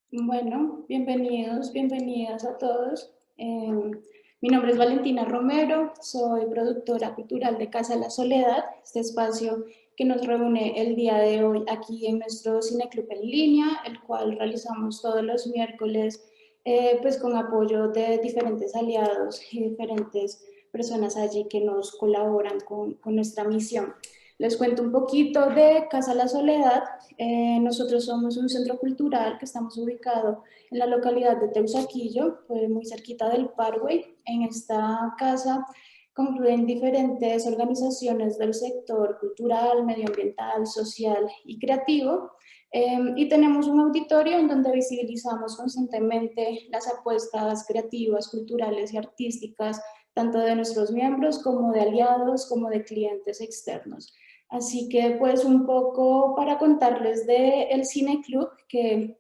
Bueno, bienvenidos, bienvenidas a todos. Mi nombre es Valentina Romero, soy productora cultural de Casa La Soledad, este espacio que nos reúne el día de hoy aquí en nuestro cineclub en línea, el cual realizamos todos los miércoles, pues con apoyo de diferentes aliados y diferentes personas allí que nos colaboran con nuestra misión. Les cuento un poquito de Casa La Soledad. Nosotros somos un centro cultural que estamos ubicados en la localidad de Teusaquillo, muy cerquita del Parkway. En esta casa confluyen diferentes organizaciones del sector cultural, medioambiental, social y creativo. Y tenemos un auditorio en donde visibilizamos constantemente las apuestas creativas, culturales y artísticas, tanto de nuestros miembros como de aliados, como de clientes externos. Así que pues un poco para contarles del Cine Club, que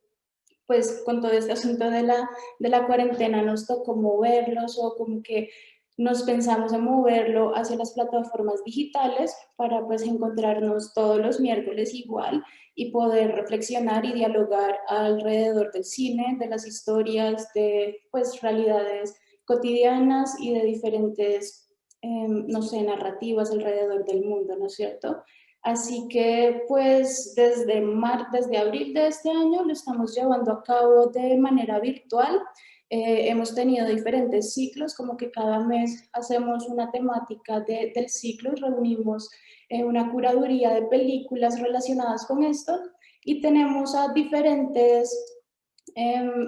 pues con todo este asunto de la cuarentena nos tocó moverlos o como que nos pensamos en moverlo hacia las plataformas digitales para pues encontrarnos todos los miércoles igual y poder reflexionar y dialogar alrededor del cine, de las historias, de pues realidades cotidianas y de diferentes, no sé, narrativas alrededor del mundo, ¿no es cierto? Así que pues desde abril de este año lo estamos llevando a cabo de manera virtual. Hemos tenido diferentes ciclos, como que cada mes hacemos una temática del ciclo y reunimos una curaduría de películas relacionadas con esto y tenemos a diferentes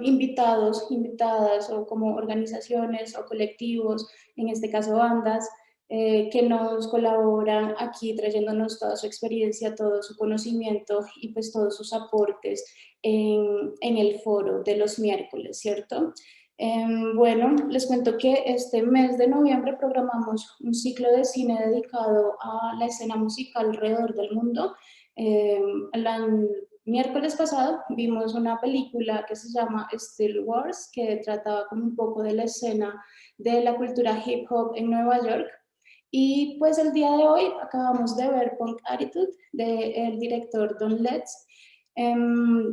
invitados, invitadas o como organizaciones o colectivos, en este caso bandas, que nos colaboran aquí trayéndonos toda su experiencia, todo su conocimiento y pues todos sus aportes en el foro de los miércoles, ¿cierto? Bueno, les cuento que este mes de noviembre programamos un ciclo de cine dedicado a la escena musical alrededor del mundo. El miércoles pasado vimos una película que se llama Still Wars, que trataba como un poco de la escena de la cultura hip hop en Nueva York. Y pues el día de hoy acabamos de ver Punk Attitude del director Don Letts.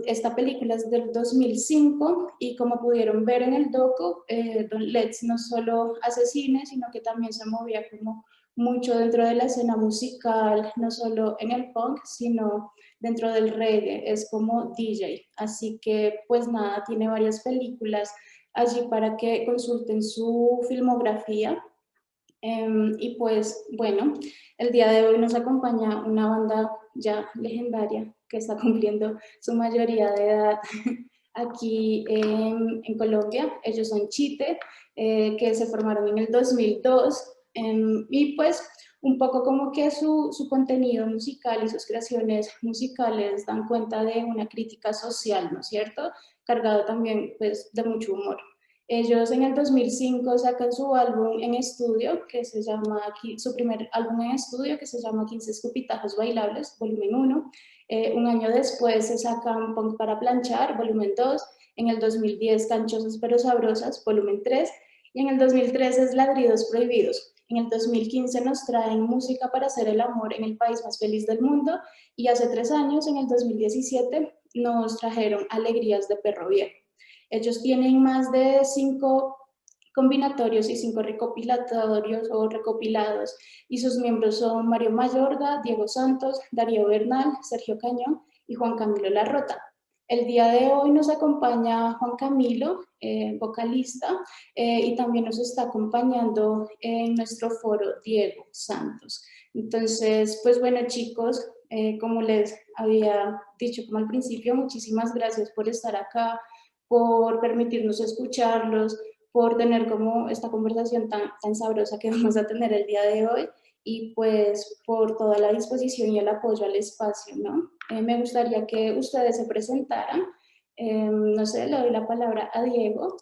Esta película es del 2005 y como pudieron ver en el docu, Don Letts no solo hace cine, sino que también se movía como mucho dentro de la escena musical, no solo en el punk, sino dentro del reggae, es como DJ. Así que pues nada, tiene varias películas allí para que consulten su filmografía. Y pues bueno, el día de hoy nos acompaña una banda ya legendaria que está cumpliendo su mayoría de edad aquí en Colombia. Ellos son Chite, que se formaron en el 2002 y pues un poco como que su contenido musical y sus creaciones musicales dan cuenta de una crítica social, ¿no es cierto? Cargado también pues de mucho humor. Ellos en el 2005 sacan su álbum en estudio, que se llama, su primer álbum en estudio, que se llama 15 escupitajos bailables, volumen 1. Un año después se sacan Punk para planchar, volumen 2. En el 2010 Canchosas pero sabrosas, volumen 3. Y en el 2013 es Ladridos prohibidos. En el 2015 nos traen Música para hacer el amor en el país más feliz del mundo. Y hace 3 años, en el 2017, nos trajeron Alegrías de Perro Viejo. Ellos tienen más de 5 combinatorios y 5 recopilatorios o recopilados y sus miembros son Mario Mayorga, Diego Santos, Darío Bernal, Sergio Cañón y Juan Camilo Larrota. El día de hoy nos acompaña Juan Camilo, vocalista, y también nos está acompañando en nuestro foro Diego Santos. Entonces, pues bueno chicos, como les había dicho como al principio, muchísimas gracias por estar acá, por permitirnos escucharlos, por tener como esta conversación tan sabrosa que vamos a tener el día de hoy y pues por toda la disposición y el apoyo al espacio, ¿no? Me gustaría que ustedes se presentaran. No sé, le doy la palabra a Diego.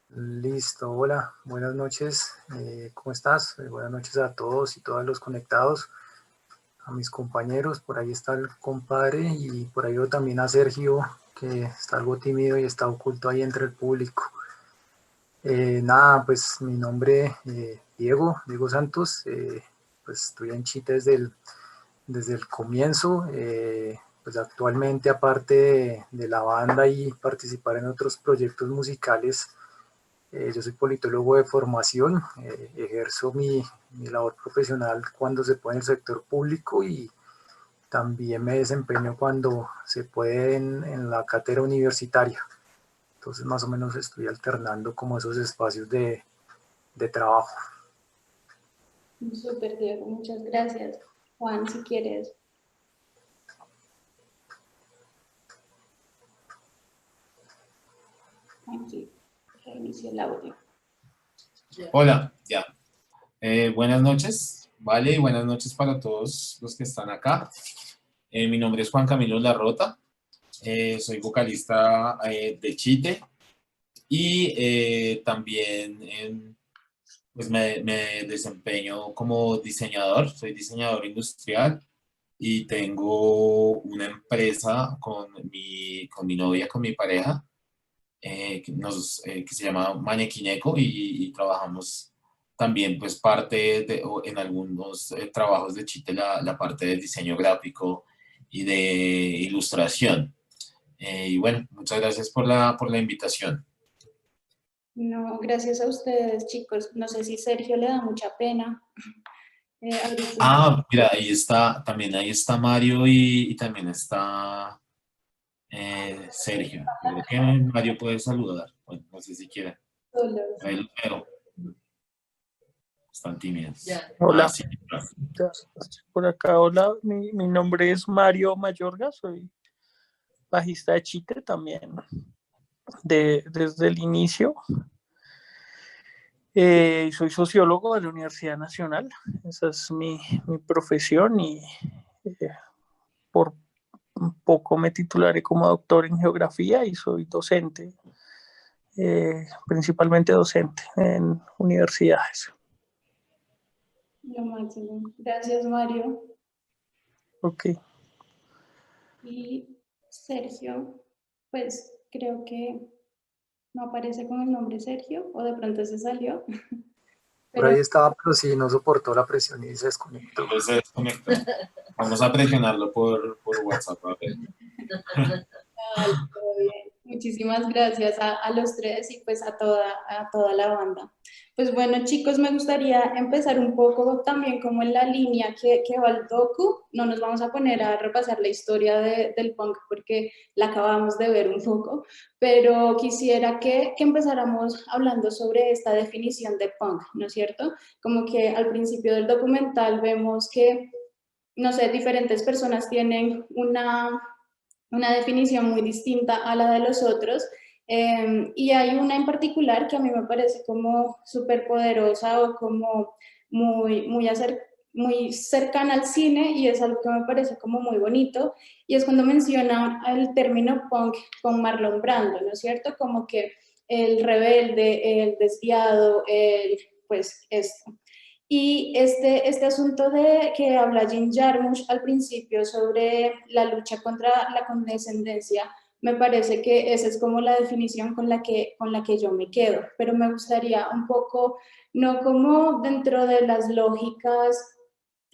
Listo, hola, buenas noches, ¿cómo estás? Buenas noches a todos y todas los conectados, a mis compañeros, por ahí está el compadre y por ahí veo también a Sergio, que está algo tímido y está oculto ahí entre el público. Nada, pues mi nombre Diego Santos, pues estoy en Chite desde el comienzo, pues actualmente, aparte de la banda y participar en otros proyectos musicales, yo soy politólogo de formación, ejerzo mi labor profesional cuando se puede en el sector público y también me desempeño cuando se puede en la cátedra universitaria. Entonces más o menos estoy alternando como esos espacios de trabajo. Súper, Diego, muchas gracias. Juan, si quieres. Aquí, reinicio el audio. Hola, ya. Buenas noches, ¿vale? Y buenas noches para todos los que están acá. Mi nombre es Juan Camilo Larrota, soy vocalista de Chite y también pues me desempeño como diseñador, soy diseñador industrial y tengo una empresa con mi novia, con mi pareja, que se llama Manequineco y trabajamos también pues o en algunos trabajos de Chite la parte de diseño gráfico y de ilustración. Y bueno, muchas gracias por la invitación. No, gracias a ustedes, chicos. No sé si Sergio le da mucha pena. Mira, ahí está Mario y también está Sergio. Yo creo que Mario puede saludar. Bueno, no sé si quiere. Solos. Ahí lo veo. Están tímidos. Hola, Sí, claro. estoy por acá. Hola, mi nombre es Mario Mayorga, soy bajista de Chite también, desde el inicio. Soy sociólogo de la Universidad Nacional, esa es mi profesión y por un poco me titularé como doctor en geografía y soy docente, principalmente docente en universidades. Lo máximo. Gracias, Mario. Ok. Y Sergio, pues creo que no aparece con el nombre Sergio, o de pronto se salió. Por ahí estaba, pero sí, no soportó la presión y se desconectó. Entonces se desconectó. Vamos a presionarlo por WhatsApp. A ver. Todo bien. Muchísimas gracias a los tres y pues a toda la banda. Pues bueno, chicos, me gustaría empezar un poco también como en la línea que va el docu. No nos vamos a poner a repasar la historia del punk porque la acabamos de ver un poco, pero quisiera que empezáramos hablando sobre esta definición de punk, ¿no es cierto? Como que al principio del documental vemos que, no sé, diferentes personas tienen una definición muy distinta a la de los otros. Y hay una en particular que a mí me parece como súper poderosa o como muy cercana al cine y es algo que me parece como muy bonito y es cuando menciona el término punk con Marlon Brando, ¿no es cierto? Como que el rebelde, el desviado, pues esto. Y este asunto de que habla Jim Jarmusch al principio sobre la lucha contra la condescendencia, me parece que esa es como la definición con la que yo me quedo, pero me gustaría un poco, no como dentro de las lógicas,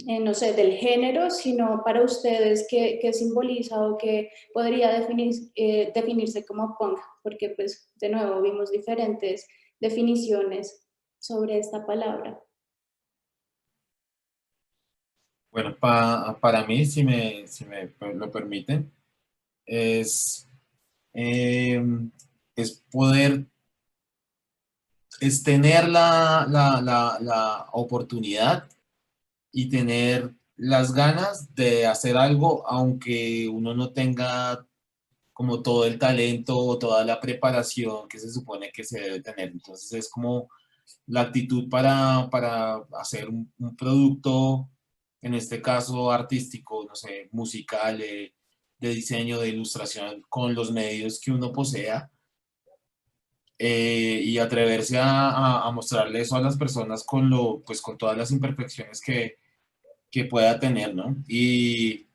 no sé, del género, sino para ustedes qué simboliza o qué podría definirse como punk, porque pues de nuevo vimos diferentes definiciones sobre esta palabra. Bueno, para mí, si me lo permiten, es, eh, es poder, es tener la oportunidad y tener las ganas de hacer algo, aunque uno no tenga como todo el talento o toda la preparación que se supone que se debe tener. Entonces es como la actitud para hacer un producto, en este caso artístico, no sé, musical, de diseño, de ilustración, con los medios que uno posea, y atreverse a mostrarle eso a las personas pues, con todas las imperfecciones que pueda tener, ¿no? Y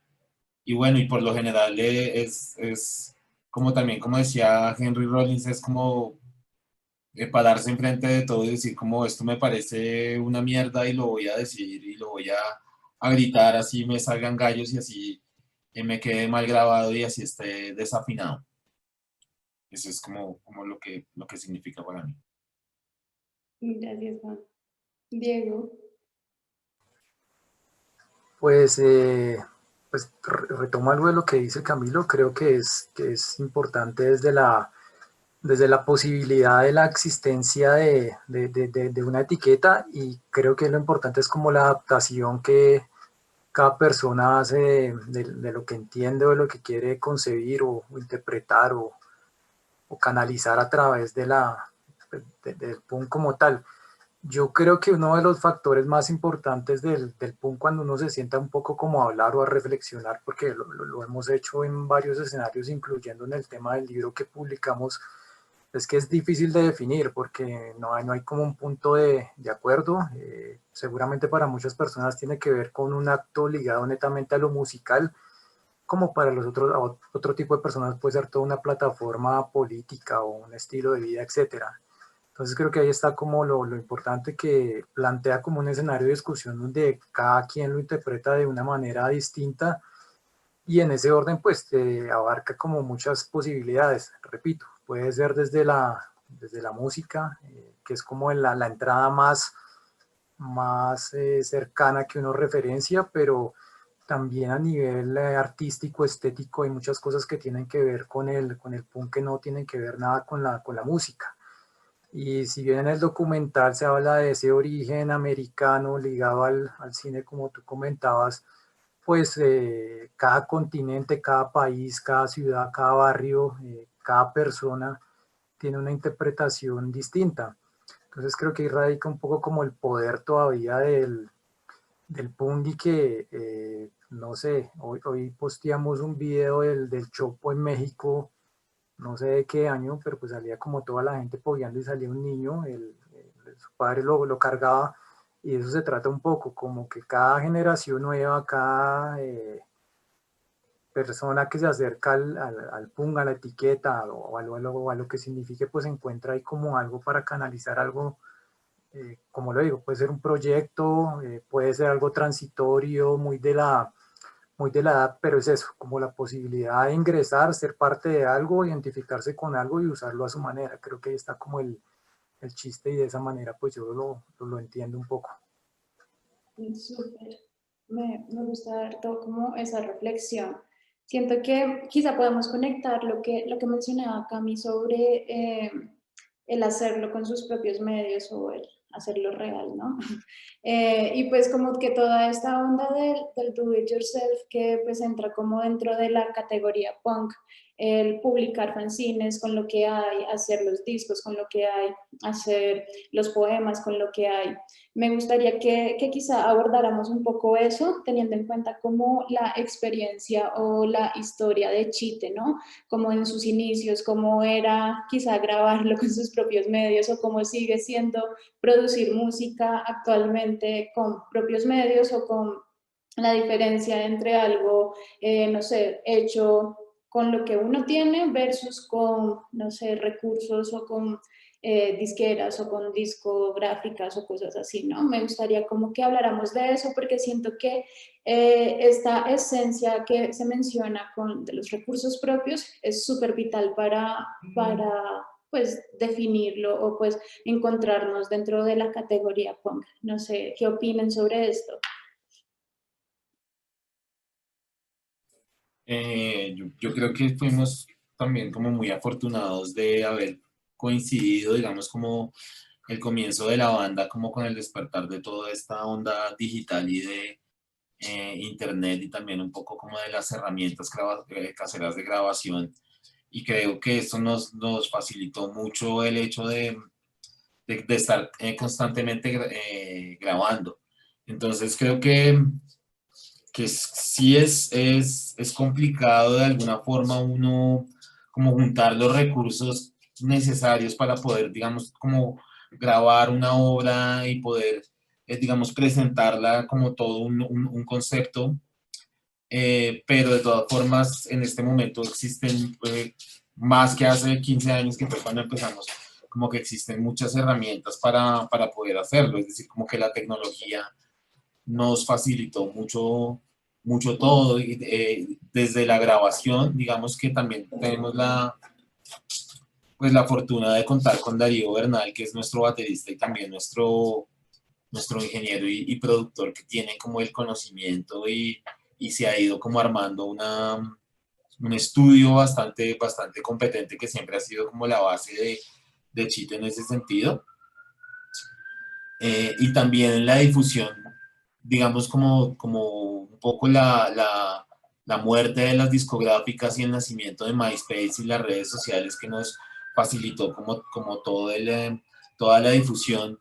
bueno, y por lo general es como también, como decía Henry Rollins, es como pararse enfrente de todo y decir como esto me parece una mierda y lo voy a decir y lo voy a gritar así me salgan gallos y así me quede mal grabado y así esté desafinado. Eso es como lo que significa para mí. Gracias, Juan. Diego. Pues, retomo algo de lo que dice Camilo. Creo que es importante desde la posibilidad de la existencia de una etiqueta, y creo que lo importante es como la adaptación que cada persona hace de lo que entiende o de lo que quiere concebir o interpretar o canalizar a través del punk como tal. Yo creo que uno de los factores más importantes del punk, cuando uno se sienta un poco como a hablar o a reflexionar, porque lo hemos hecho en varios escenarios, incluyendo en el tema del libro que publicamos, es que es difícil de definir porque no hay como un punto de acuerdo. Seguramente para muchas personas tiene que ver con un acto ligado netamente a lo musical, como para los otro tipo de personas puede ser toda una plataforma política o un estilo de vida, etcétera. Entonces creo que ahí está como lo importante, que plantea como un escenario de discusión donde cada quien lo interpreta de una manera distinta, y en ese orden pues abarca como muchas posibilidades. Repito, puede ser desde la música, que es como la entrada más cercana que uno referencia, pero también a nivel artístico, estético, hay muchas cosas que tienen que ver con el punk que no tienen que ver nada con la música. Y si bien en el documental se habla de ese origen americano ligado al cine, como tú comentabas, pues cada continente, cada país, cada ciudad, cada barrio, cada persona tiene una interpretación distinta. Entonces creo que ahí radica un poco como el poder todavía del punk, y que, no sé, hoy posteamos un video del Chopo en México, no sé de qué año, pero pues salía como toda la gente pogueando y salía un niño, su padre lo cargaba, y eso se trata un poco, como que cada generación nueva, cada persona que se acerca al punk, a la etiqueta o a lo que signifique, pues encuentra ahí como algo para canalizar algo. Como lo digo, puede ser un proyecto, puede ser algo transitorio, muy de la edad, pero es eso, como la posibilidad de ingresar, ser parte de algo, identificarse con algo y usarlo a su manera. Creo que ahí está como el chiste, y de esa manera pues yo lo entiendo un poco. Súper. Me gusta harto como esa reflexión. Siento que quizá podemos conectar lo que mencionaba Cami sobre el hacerlo con sus propios medios o el hacerlo real, ¿no? Y pues como que toda esta onda del do it yourself, que pues entra como dentro de la categoría punk, el publicar fanzines con lo que hay, hacer los discos con lo que hay, hacer los poemas con lo que hay. Me gustaría que quizá abordáramos un poco eso, teniendo en cuenta como la experiencia o la historia de Chite, ¿no? Como en sus inicios, cómo era quizá grabarlo con sus propios medios, o cómo sigue siendo producir música actualmente con propios medios, o con la diferencia entre algo, no sé, hecho con lo que uno tiene versus con, no sé, recursos o con disqueras o con discográficas o cosas así, ¿no? Me gustaría como que habláramos de eso, porque siento que esta esencia que se menciona de los recursos propios es súper vital para pues definirlo o pues encontrarnos dentro de la categoría punk. No sé, ¿qué opinan sobre esto? Yo creo que fuimos también como muy afortunados de haber coincidido, digamos, como el comienzo de la banda, como con el despertar de toda esta onda digital y de internet, y también un poco como de las herramientas caseras de grabación. Y creo que esto nos facilitó mucho el hecho de estar constantemente grabando. Entonces creo que sí es complicado de alguna forma uno como juntar los recursos necesarios para poder, digamos, como grabar una obra y poder, digamos, presentarla como todo un concepto. Pero de todas formas, en este momento existen, más que hace 15 años, que fue cuando empezamos, como que existen muchas herramientas para poder hacerlo. Es decir, como que la tecnología nos facilitó mucho todo, y desde la grabación, digamos que también tenemos pues la fortuna de contar con Darío Bernal, que es nuestro baterista y también nuestro ingeniero y productor, que tiene como el conocimiento y se ha ido como armando un estudio bastante competente, que siempre ha sido como la base de Chite en ese sentido. Y también en la difusión, digamos como un poco la muerte de las discográficas y el nacimiento de MySpace y las redes sociales, que nos facilitó como toda la difusión.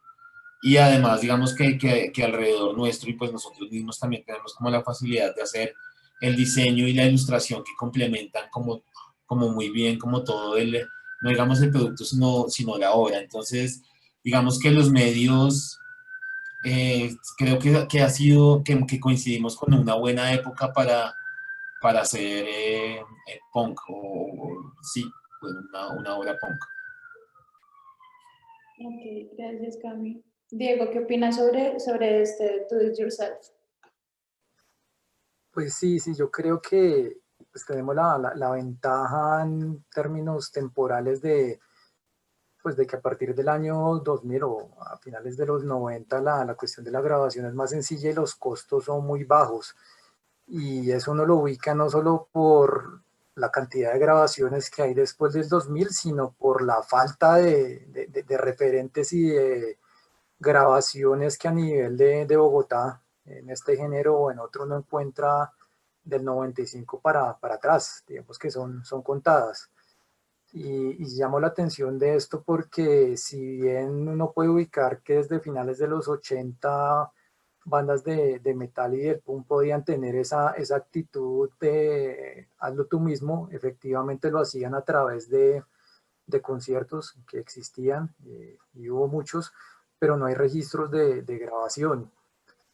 Y además, digamos que alrededor nuestro, y pues nosotros mismos también tenemos como la facilidad de hacer el diseño y la ilustración, que complementan como muy bien como todo no digamos el producto, sino la obra. Entonces, digamos que los medios, creo que ha sido, que coincidimos con una buena época para hacer punk, sí, bueno, una obra punk. Ok, gracias, Cami. Diego, ¿qué opinas sobre este Do It Yourself? Pues sí, yo creo que pues tenemos la ventaja en términos temporales pues de que a partir del año 2000 o a finales de los 90 la cuestión de la grabación es más sencilla y los costos son muy bajos. Y eso uno lo ubica no solo por la cantidad de grabaciones que hay después del 2000, sino por la falta de referentes y de grabaciones que a nivel de Bogotá, en este género o en otro, no encuentra del 95 para atrás, digamos que son contadas. Y llamo la atención de esto porque si bien uno puede ubicar que desde finales de los 80 bandas de metal y del punk podían tener esa actitud de hazlo tú mismo, efectivamente lo hacían a través de conciertos que existían y hubo muchos, pero no hay registros de grabación.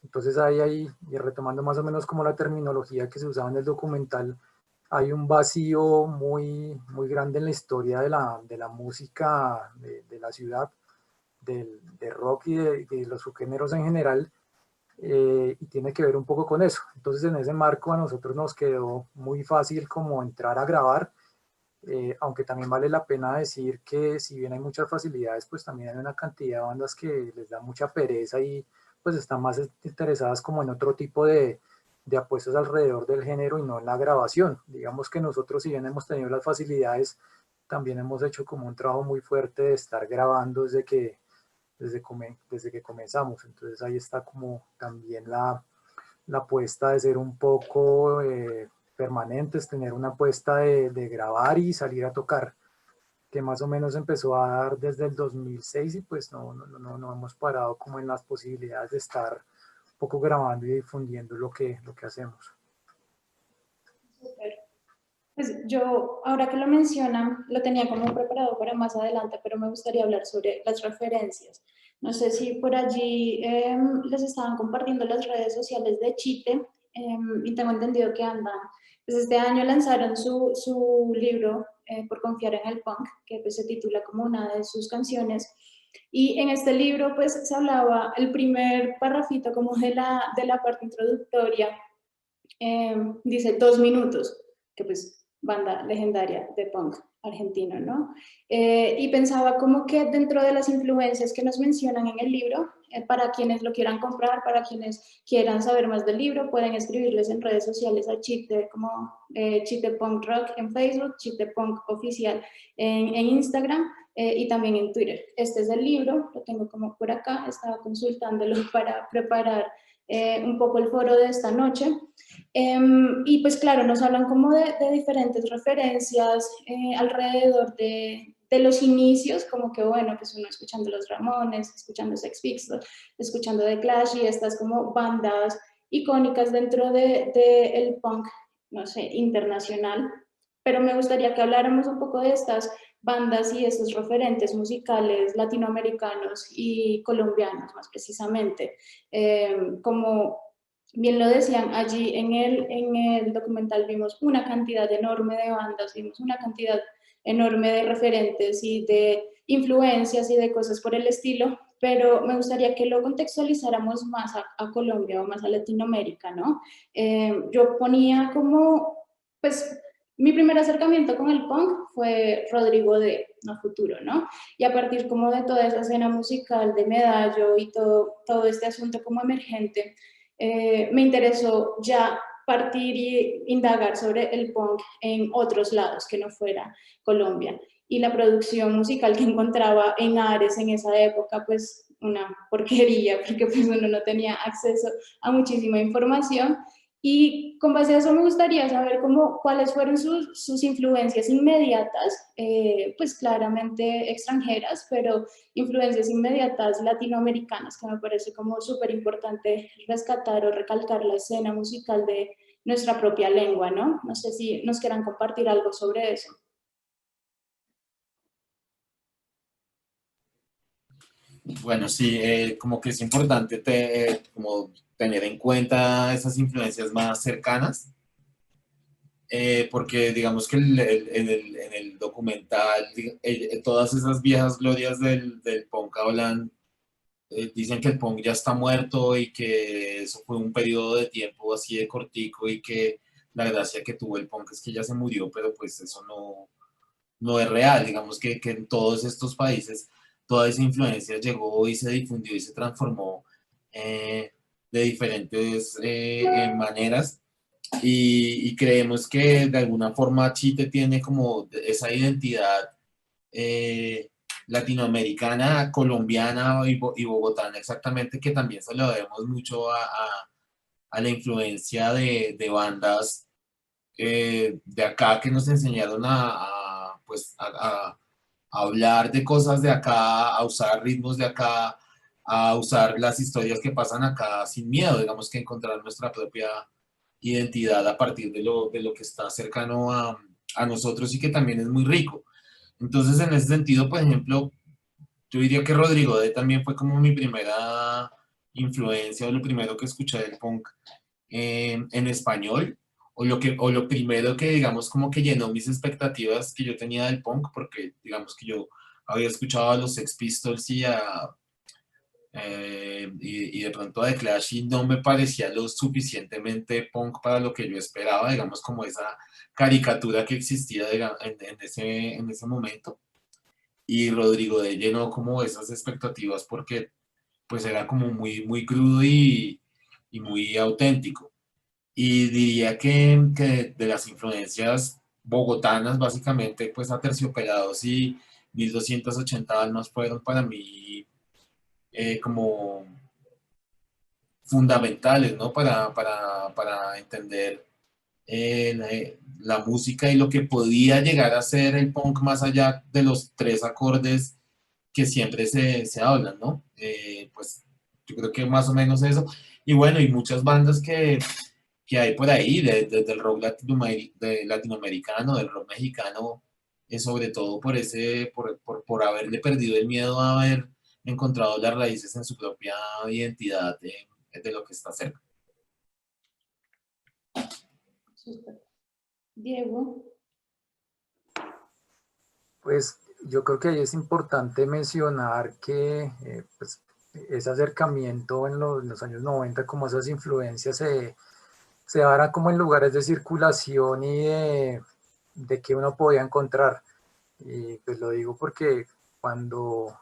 Entonces ahí, y retomando más o menos como la terminología que se usaba en el documental, hay un vacío muy grande en la historia de la música de la ciudad, de rock y de los subgéneros en general, y tiene que ver un poco con eso. Entonces en ese marco a nosotros nos quedó muy fácil como entrar a grabar, aunque también vale la pena decir que si bien hay muchas facilidades, pues también hay una cantidad de bandas que les da mucha pereza y pues están más interesadas como en otro tipo de apuestas alrededor del género y no en la grabación. Digamos que nosotros, si bien hemos tenido las facilidades, también hemos hecho como un trabajo muy fuerte de estar grabando desde que comenzamos. Entonces ahí está como también la apuesta de ser un poco permanentes, tener una apuesta de grabar y salir a tocar, que más o menos empezó a dar desde el 2006 y pues no hemos parado como en las posibilidades de estar un poco grabando y difundiendo lo que hacemos. Súper. Pues yo, ahora que lo mencionan, lo tenía como preparado para más adelante, pero me gustaría hablar sobre las referencias. No sé si por allí les estaban compartiendo las redes sociales de Chite, y tengo entendido que andan. Pues este año lanzaron su libro, Por confiar en el punk, que pues se titula como una de sus canciones. Y en este libro pues se hablaba, el primer parrafito como de la parte introductoria, dice 2 minutos, que pues banda legendaria de punk argentino, ¿no? Y pensaba como que dentro de las influencias que nos mencionan en el libro, para quienes lo quieran comprar, para quienes quieran saber más del libro, pueden escribirles en redes sociales a Chite, como Chite Punk Rock en Facebook, Chite Punk Oficial en Instagram, y también en Twitter. Este es el libro, lo tengo como por acá, estaba consultándolo para preparar un poco el foro de esta noche. Y pues claro, nos hablan como de diferentes referencias alrededor de los inicios, como que bueno, pues uno escuchando los Ramones, escuchando Sex Pistols, escuchando The Clash y estas como bandas icónicas dentro del punk, no sé, internacional. Pero me gustaría que habláramos un poco de estas bandas y esos referentes musicales latinoamericanos y colombianos más precisamente, como bien lo decían allí en el documental, vimos una cantidad enorme de bandas, vimos una cantidad enorme de referentes y de influencias y de cosas por el estilo, pero me gustaría que lo contextualizáramos más a Colombia o más a Latinoamérica, ¿no? Yo ponía como pues mi primer acercamiento con el punk fue Rodrigo de A Futuro, ¿no? Y a partir como de toda esa escena musical de Medallo y todo este asunto como emergente, me interesó ya partir y indagar sobre el punk en otros lados que no fuera Colombia. Y la producción musical que encontraba en Ares en esa época, pues una porquería, porque pues uno no tenía acceso a muchísima información. Y con base a eso me gustaría saber cuáles fueron sus influencias inmediatas, pues claramente extranjeras, pero influencias inmediatas latinoamericanas, que me parece como súper importante rescatar o recalcar la escena musical de nuestra propia lengua, ¿no? No sé si nos quieran compartir algo sobre eso. Bueno, sí, como que es importante como tener en cuenta esas influencias más cercanas, porque digamos que en el documental, todas esas viejas glorias del punk hablan, dicen que el punk ya está muerto y que eso fue un periodo de tiempo así de cortico y que la gracia que tuvo el punk es que ya se murió, pero pues eso no es real. Digamos que en todos estos países toda esa influencia llegó y se difundió y se transformó de diferentes maneras y creemos que de alguna forma Chile tiene como esa identidad eh, latinoamericana, colombiana y bogotana exactamente, que también se lo debemos mucho a la influencia de bandas de acá que nos enseñaron pues, a hablar de cosas de acá, a usar ritmos de acá, a usar las historias que pasan acá sin miedo, digamos que encontrar nuestra propia identidad a partir de lo que está cercano a nosotros y que también es muy rico. Entonces, en ese sentido, por ejemplo, yo diría que Rodrigo D también fue como mi primera influencia o lo primero que escuché del punk en español o lo primero que digamos como que llenó mis expectativas que yo tenía del punk porque digamos que yo había escuchado a los Sex Pistols y de pronto a The Clash y no me parecía lo suficientemente punk para lo que yo esperaba, digamos como esa caricatura que existía en ese momento y Rodrigo de llenó como esas expectativas porque pues era como muy crudo y muy auténtico. Y diría que de las influencias bogotanas, básicamente, pues Aterciopelados y 1280 almas fueron para mí como fundamentales, ¿no? Para entender la música y lo que podía llegar a ser el punk más allá de los tres acordes que siempre se hablan, ¿no? Pues yo creo que más o menos eso. Y bueno, y muchas bandas que hay por ahí, desde el rock latinoamericano, del rock mexicano, sobre todo por haberle perdido el miedo a haber encontrado las raíces en su propia identidad de lo que está cerca. Súper. Diego. Pues yo creo que ahí es importante mencionar que pues, ese acercamiento en los años 90, como esas influencias se dará como en lugares de circulación y de que uno podía encontrar. Y pues lo digo porque cuando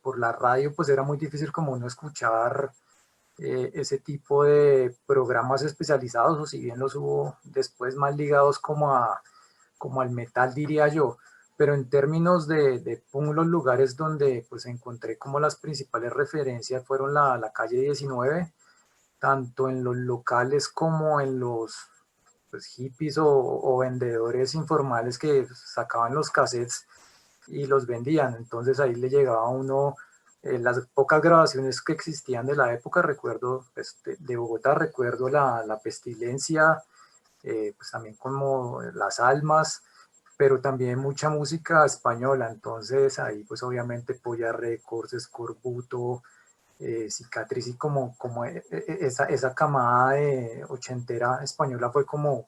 por la radio pues era muy difícil como uno escuchar ese tipo de programas especializados, o si bien los hubo después más ligados como al metal, diría yo. Pero en términos de punk, los lugares donde pues encontré como las principales referencias fueron la calle 19, tanto en los locales como en los pues, hippies o vendedores informales que sacaban los cassettes y los vendían. Entonces ahí le llegaba a uno las pocas grabaciones que existían de la época. Recuerdo pues, de Bogotá, recuerdo la Pestilencia, pues también como Las Almas, pero también mucha música española. Entonces ahí pues obviamente Polla Records, Escorbuto, Cicatriz y como esa camada de ochentera española fue como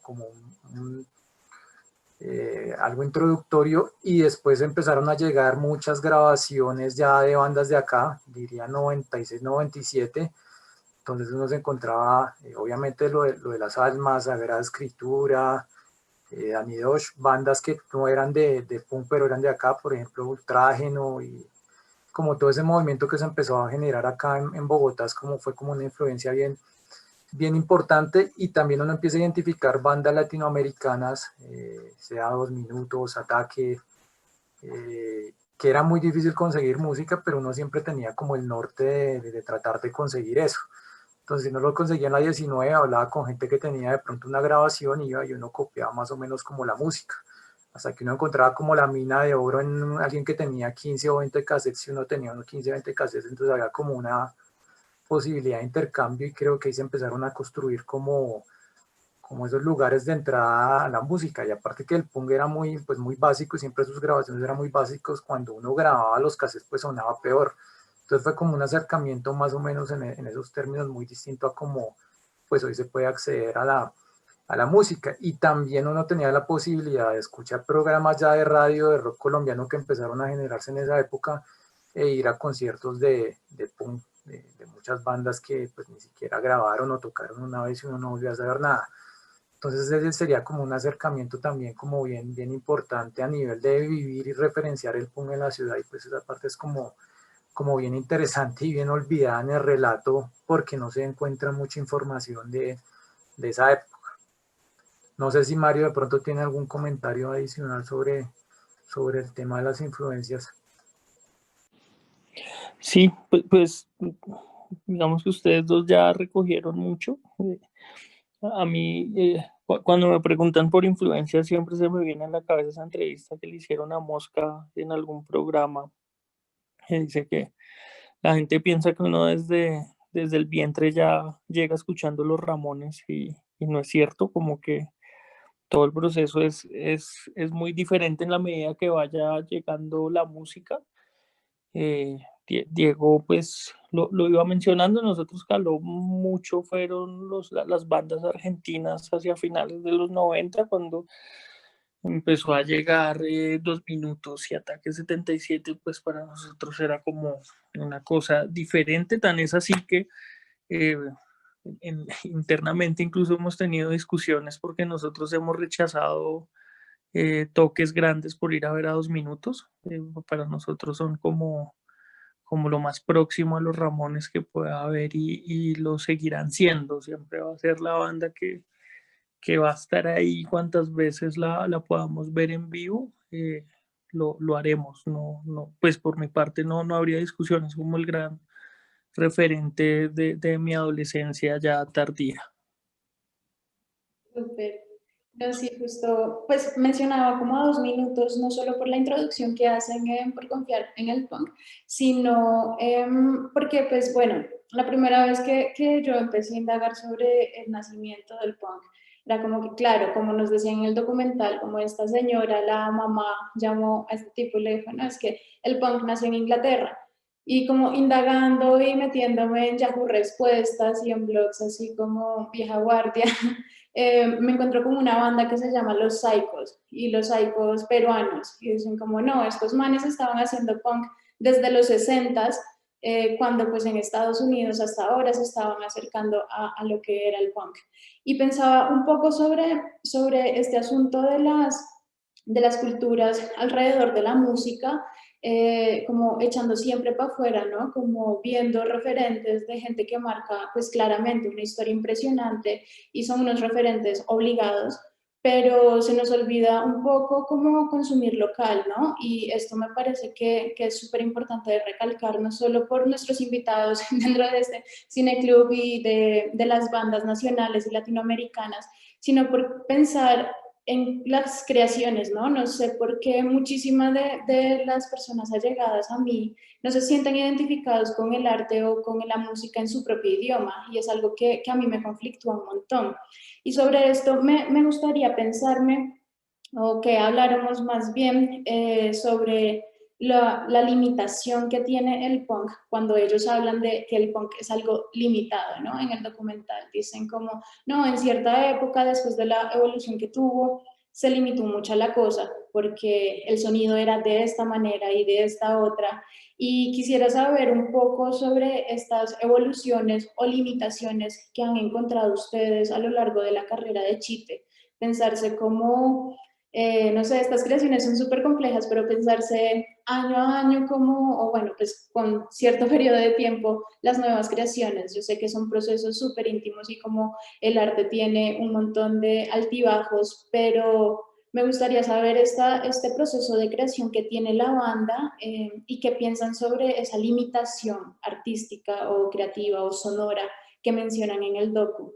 algo introductorio, y después empezaron a llegar muchas grabaciones ya de bandas de acá, diría 96, 97. Entonces uno se encontraba obviamente lo de Las Almas, Sagrada Escritura, Anidosh, bandas que no eran de punk, pero eran de acá, por ejemplo, Ultrágeno, y como todo ese movimiento que se empezó a generar acá en Bogotá, fue como una influencia bien importante, y también uno empieza a identificar bandas latinoamericanas, sea Dos Minutos, Ataque, que era muy difícil conseguir música, pero uno siempre tenía como el norte de tratar de conseguir eso. Entonces, si no lo conseguía en la 19, hablaba con gente que tenía de pronto una grabación, iba y uno copiaba más o menos como la música, hasta que uno encontraba como la mina de oro en alguien que tenía 15 o 20 cassettes. Si uno tenía unos 15 o 20 cassettes, entonces había como una posibilidad de intercambio, y creo que ahí se empezaron a construir como esos lugares de entrada a la música. Y aparte que el punk era muy básico, y siempre sus grabaciones eran muy básicos, cuando uno grababa los cassettes pues sonaba peor. Entonces fue como un acercamiento más o menos en esos términos, muy distinto a como pues hoy se puede acceder a la música. Y también uno tenía la posibilidad de escuchar programas ya de radio, de rock colombiano, que empezaron a generarse en esa época, e ir a conciertos de punk, de muchas bandas que pues ni siquiera grabaron o tocaron una vez y uno no volvió a saber nada. Entonces ese sería como un acercamiento también como bien importante a nivel de vivir y referenciar el punk en la ciudad, y pues esa parte es como bien interesante y bien olvidada en el relato, porque no se encuentra mucha información de esa época. No sé si Mario de pronto tiene algún comentario adicional sobre el tema de las influencias. Sí, pues digamos que ustedes dos ya recogieron mucho. A mí, cuando me preguntan por influencia, siempre se me viene a la cabeza esa entrevista que le hicieron a Mosca en algún programa, que dice que la gente piensa que uno desde el vientre ya llega escuchando los Ramones, y no es cierto, como que todo el proceso es muy diferente en la medida que vaya llegando la música. Diego, pues lo iba mencionando, nosotros caló mucho, fueron las bandas argentinas hacia finales de los 90, cuando empezó a llegar Dos Minutos y Ataque 77, pues para nosotros era como una cosa diferente. Tan es así que eh, internamente incluso hemos tenido discusiones, porque nosotros hemos rechazado toques grandes por ir a ver a Dos Minutos. Para nosotros son como lo más próximo a los Ramones que pueda haber, y lo seguirán siendo. Siempre va a ser la banda que va a estar ahí cuantas veces la podamos ver en vivo. Lo haremos. Pues por mi parte no habría discusiones, como el gran referente de mi adolescencia ya tardía. Súper. No, sí, justo, pues mencionaba como a Dos Minutos, no solo por la introducción que hacen por confiar en el punk, sino porque, pues bueno, la primera vez que yo empecé a indagar sobre el nacimiento del punk, era como que, claro, como nos decían en el documental, como esta señora, la mamá, llamó a este tipo y le dijo, no, es que el punk nació en Inglaterra. Y como indagando y metiéndome en Yahoo Respuestas y en blogs así como vieja guardia, me encontró como una banda que se llama Los Psychos, y los Psychos peruanos, y dicen como no, estos manes estaban haciendo punk desde los 60s, cuando pues en Estados Unidos hasta ahora se estaban acercando a lo que era el punk. Y pensaba un poco sobre este asunto de las culturas alrededor de la música, como echando siempre para afuera, ¿no? Como viendo referentes de gente que marca pues claramente una historia impresionante, y son unos referentes obligados, pero se nos olvida un poco cómo consumir local, ¿no? Y esto me parece que es súper importante de recalcar, no solo por nuestros invitados dentro de este cineclub y de las bandas nacionales y latinoamericanas, sino por pensar en las creaciones, ¿no? No sé por qué muchísimas de las personas allegadas a mí no se sienten identificados con el arte o con la música en su propio idioma, y es algo que a mí me conflictúa un montón. Y sobre esto me gustaría pensarme, o que habláramos más bien sobre la limitación que tiene el punk cuando ellos hablan de que el punk es algo limitado, ¿no? En el documental dicen como, no, en cierta época, después de la evolución que tuvo, se limitó mucho la cosa, porque el sonido era de esta manera y de esta otra. Y quisiera saber un poco sobre estas evoluciones o limitaciones que han encontrado ustedes a lo largo de la carrera de Chite, pensarse como, no sé, estas creaciones son súper complejas, pero pensarse año a año como, o bueno, pues con cierto periodo de tiempo, las nuevas creaciones. Yo sé que son procesos súper íntimos y como el arte tiene un montón de altibajos, pero me gustaría saber este proceso de creación que tiene la banda y qué piensan sobre esa limitación artística o creativa o sonora que mencionan en el docu.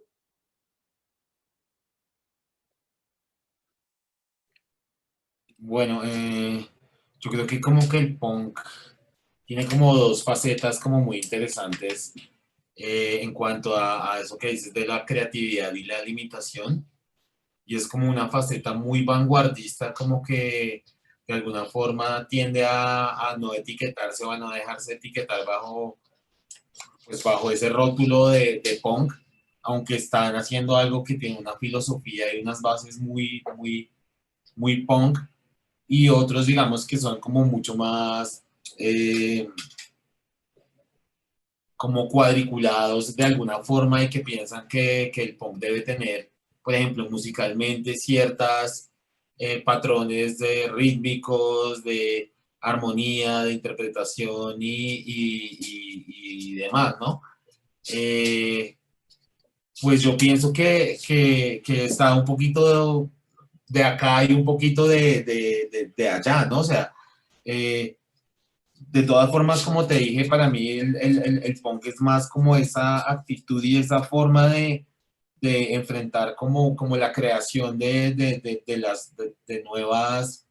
Bueno, yo creo que como que el punk tiene como dos facetas como muy interesantes en cuanto a eso que dices de la creatividad y la limitación. Y es como una faceta muy vanguardista, como que de alguna forma tiende a no etiquetarse o a no dejarse etiquetar bajo, pues bajo ese rótulo de punk, aunque están haciendo algo que tiene una filosofía y unas bases muy punk, y otros, digamos, que son como mucho más como cuadriculados de alguna forma y que piensan que el punk debe tener, por ejemplo, musicalmente ciertas patrones de rítmicos, de armonía, de interpretación y demás, ¿no? Pues yo pienso que está un poquito de acá y un poquito de allá, ¿no? O sea, de todas formas, como te dije, para mí el punk es más como esa actitud y esa forma de enfrentar como la creación de nuevas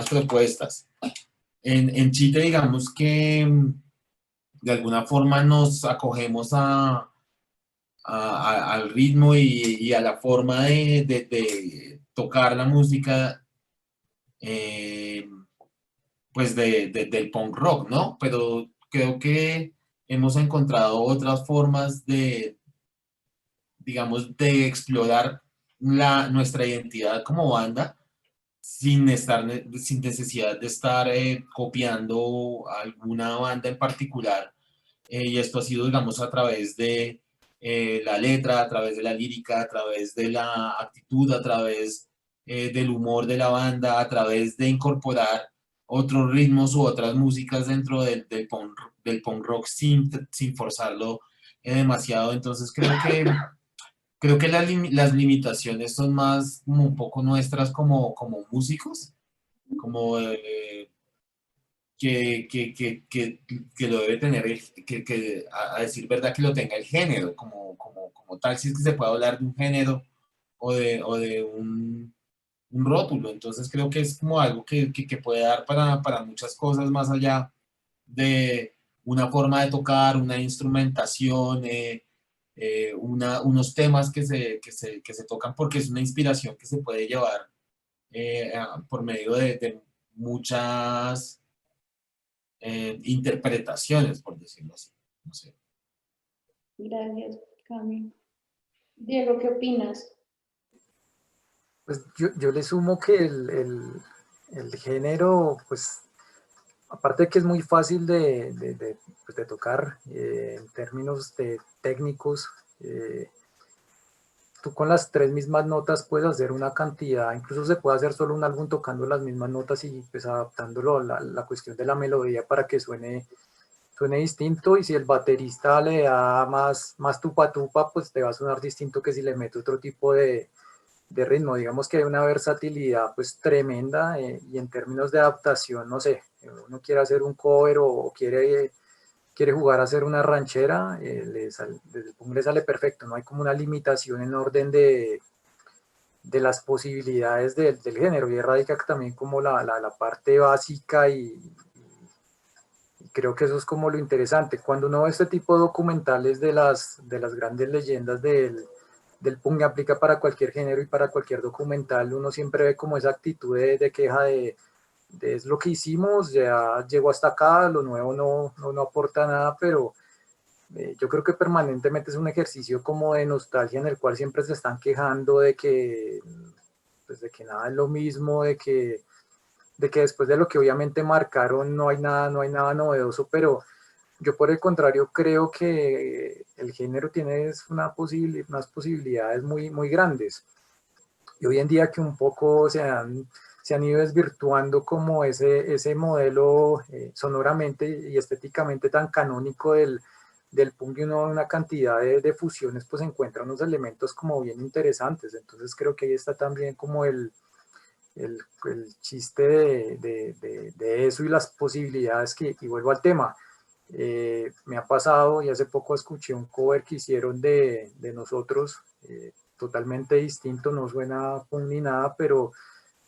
propuestas. En Chile, digamos que de alguna forma nos acogemos al ritmo y a la forma de tocar la música. Pues del punk rock, ¿no? Pero creo que hemos encontrado otras formas digamos, de explorar nuestra identidad como banda sin necesidad de estar copiando alguna banda en particular. Y esto ha sido, digamos, a través de la letra, a través de la lírica, a través de la actitud, a través del humor de la banda, a través de incorporar otros ritmos u otras músicas dentro del punk rock sin forzarlo demasiado. Entonces creo que las limitaciones son más como un poco nuestras como músicos, como que lo debe tener, a decir verdad, que lo tenga el género, como tal, si es que se puede hablar de un género o de un rótulo. Entonces creo que es como algo que puede dar para muchas cosas más allá de una forma de tocar, una instrumentación, unos temas que se tocan, porque es una inspiración que se puede llevar por medio de muchas interpretaciones, por decirlo así. No sé. Gracias, Cami. Diego, ¿qué opinas? Pues yo le sumo que el género, pues aparte de que es muy fácil pues, de tocar en términos de técnicos, tú con las tres mismas notas puedes hacer una cantidad, incluso se puede hacer solo un álbum tocando las mismas notas y pues adaptándolo a la cuestión de la melodía para que suene distinto, y si el baterista le da más tupa tupa, pues te va a sonar distinto que si le mete otro tipo de ritmo. Digamos que hay una versatilidad pues tremenda, y en términos de adaptación, no sé, uno quiere hacer un cover o quiere jugar a hacer una ranchera, desde el punk le sale perfecto, no hay como una limitación en orden de las posibilidades del género, y radica también como la parte básica, y creo que eso es como lo interesante. Cuando uno ve este tipo de documentales de las grandes leyendas del punk, aplica para cualquier género y para cualquier documental, uno siempre ve como esa actitud de queja de es lo que hicimos, ya llegó hasta acá, lo nuevo no aporta nada, pero yo creo que permanentemente es un ejercicio como de nostalgia en el cual siempre se están quejando pues de que nada es lo mismo, de que después de lo que obviamente marcaron no hay nada novedoso, pero yo por el contrario creo que el género tiene unas posibilidades muy, muy grandes. Y hoy en día que un poco se han ido desvirtuando como ese modelo sonoramente y estéticamente tan canónico del punk, y uno una cantidad de fusiones, pues encuentra unos elementos como bien interesantes. Entonces creo que ahí está también como el chiste de eso y las posibilidades y vuelvo al tema. Me ha pasado y hace poco escuché un cover que hicieron de nosotros, totalmente distinto, no suena punk ni nada, pero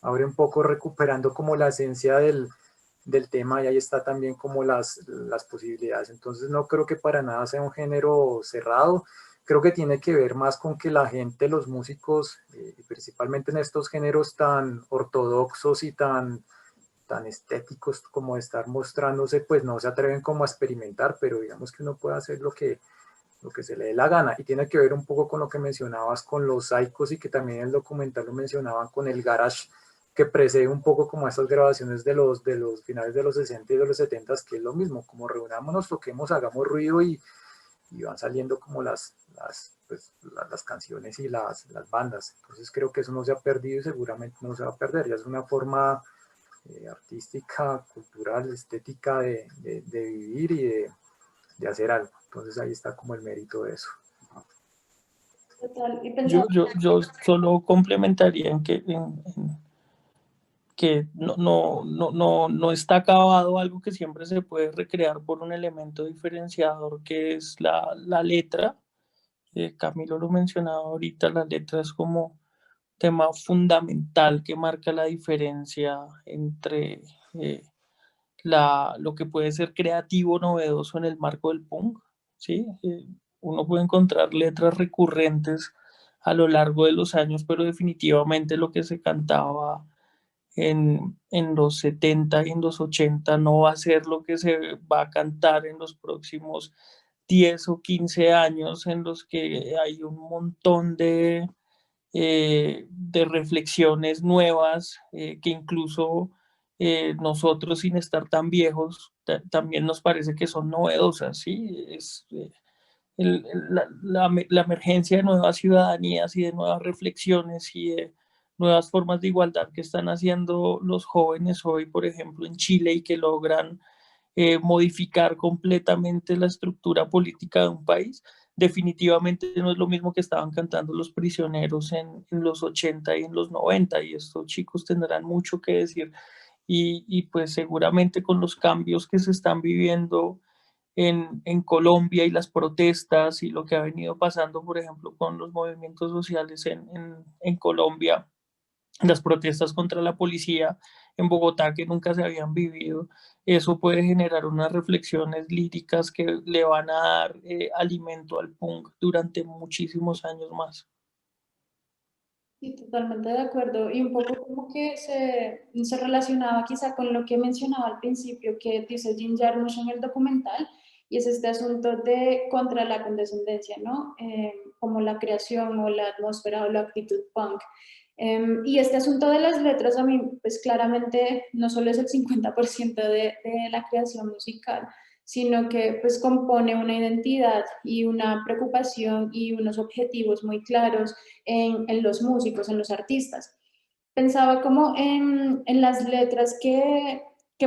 abre un poco recuperando como la esencia del tema, y ahí está también como las posibilidades. Entonces no creo que para nada sea un género cerrado, creo que tiene que ver más con que la gente, los músicos, principalmente en estos géneros tan ortodoxos y tan estéticos como de estar mostrándose, pues no se atreven como a experimentar, pero digamos que uno puede hacer lo que se le dé la gana, y tiene que ver un poco con lo que mencionabas con los psychos, y que también en el documental lo mencionaban con el garage, que precede un poco como estas grabaciones de los finales de los 60 y de los 70, que es lo mismo, como reunámonos, toquemos, hagamos ruido, y van saliendo como las canciones y las bandas. Entonces creo que eso no se ha perdido y seguramente no se va a perder, ya es una forma artística, cultural, estética de vivir y de hacer algo. Entonces ahí está como el mérito de eso. Total, y Yo solo complementaría que no está acabado algo que siempre se puede recrear por un elemento diferenciador, que es la letra. Camilo lo mencionaba ahorita, la letra es como tema fundamental que marca la diferencia entre lo que puede ser creativo, novedoso en el marco del punk, ¿sí? Uno puede encontrar letras recurrentes a lo largo de los años, pero definitivamente lo que se cantaba en los 70 y en los 80 no va a ser lo que se va a cantar en los próximos 10 o 15 años, en los que hay un montón de reflexiones nuevas que incluso nosotros, sin estar tan viejos, también nos parece que son novedosas, ¿sí? La emergencia de nuevas ciudadanías y de nuevas reflexiones y de nuevas formas de igualdad que están haciendo los jóvenes hoy, por ejemplo, en Chile, y que logran modificar completamente la estructura política de un país, definitivamente no es lo mismo que estaban cantando los prisioneros en los 80 y en los 90, y estos chicos tendrán mucho que decir, y pues seguramente con los cambios que se están viviendo en Colombia y las protestas y lo que ha venido pasando, por ejemplo, con los movimientos sociales en Colombia, las protestas contra la policía en Bogotá que nunca se habían vivido, eso puede generar unas reflexiones líricas que le van a dar alimento al punk durante muchísimos años más. Sí, totalmente de acuerdo. Y un poco como que se relacionaba quizá con lo que mencionaba al principio, que dice Jim Jarmusch en el documental, y es este asunto de contra la condescendencia, ¿no? Como la creación o la atmósfera o la actitud punk. Y este asunto de las letras a mí, pues claramente no solo es el 50% de la creación musical, sino que pues compone una identidad y una preocupación y unos objetivos muy claros en los músicos, en los artistas. Pensaba como en las letras que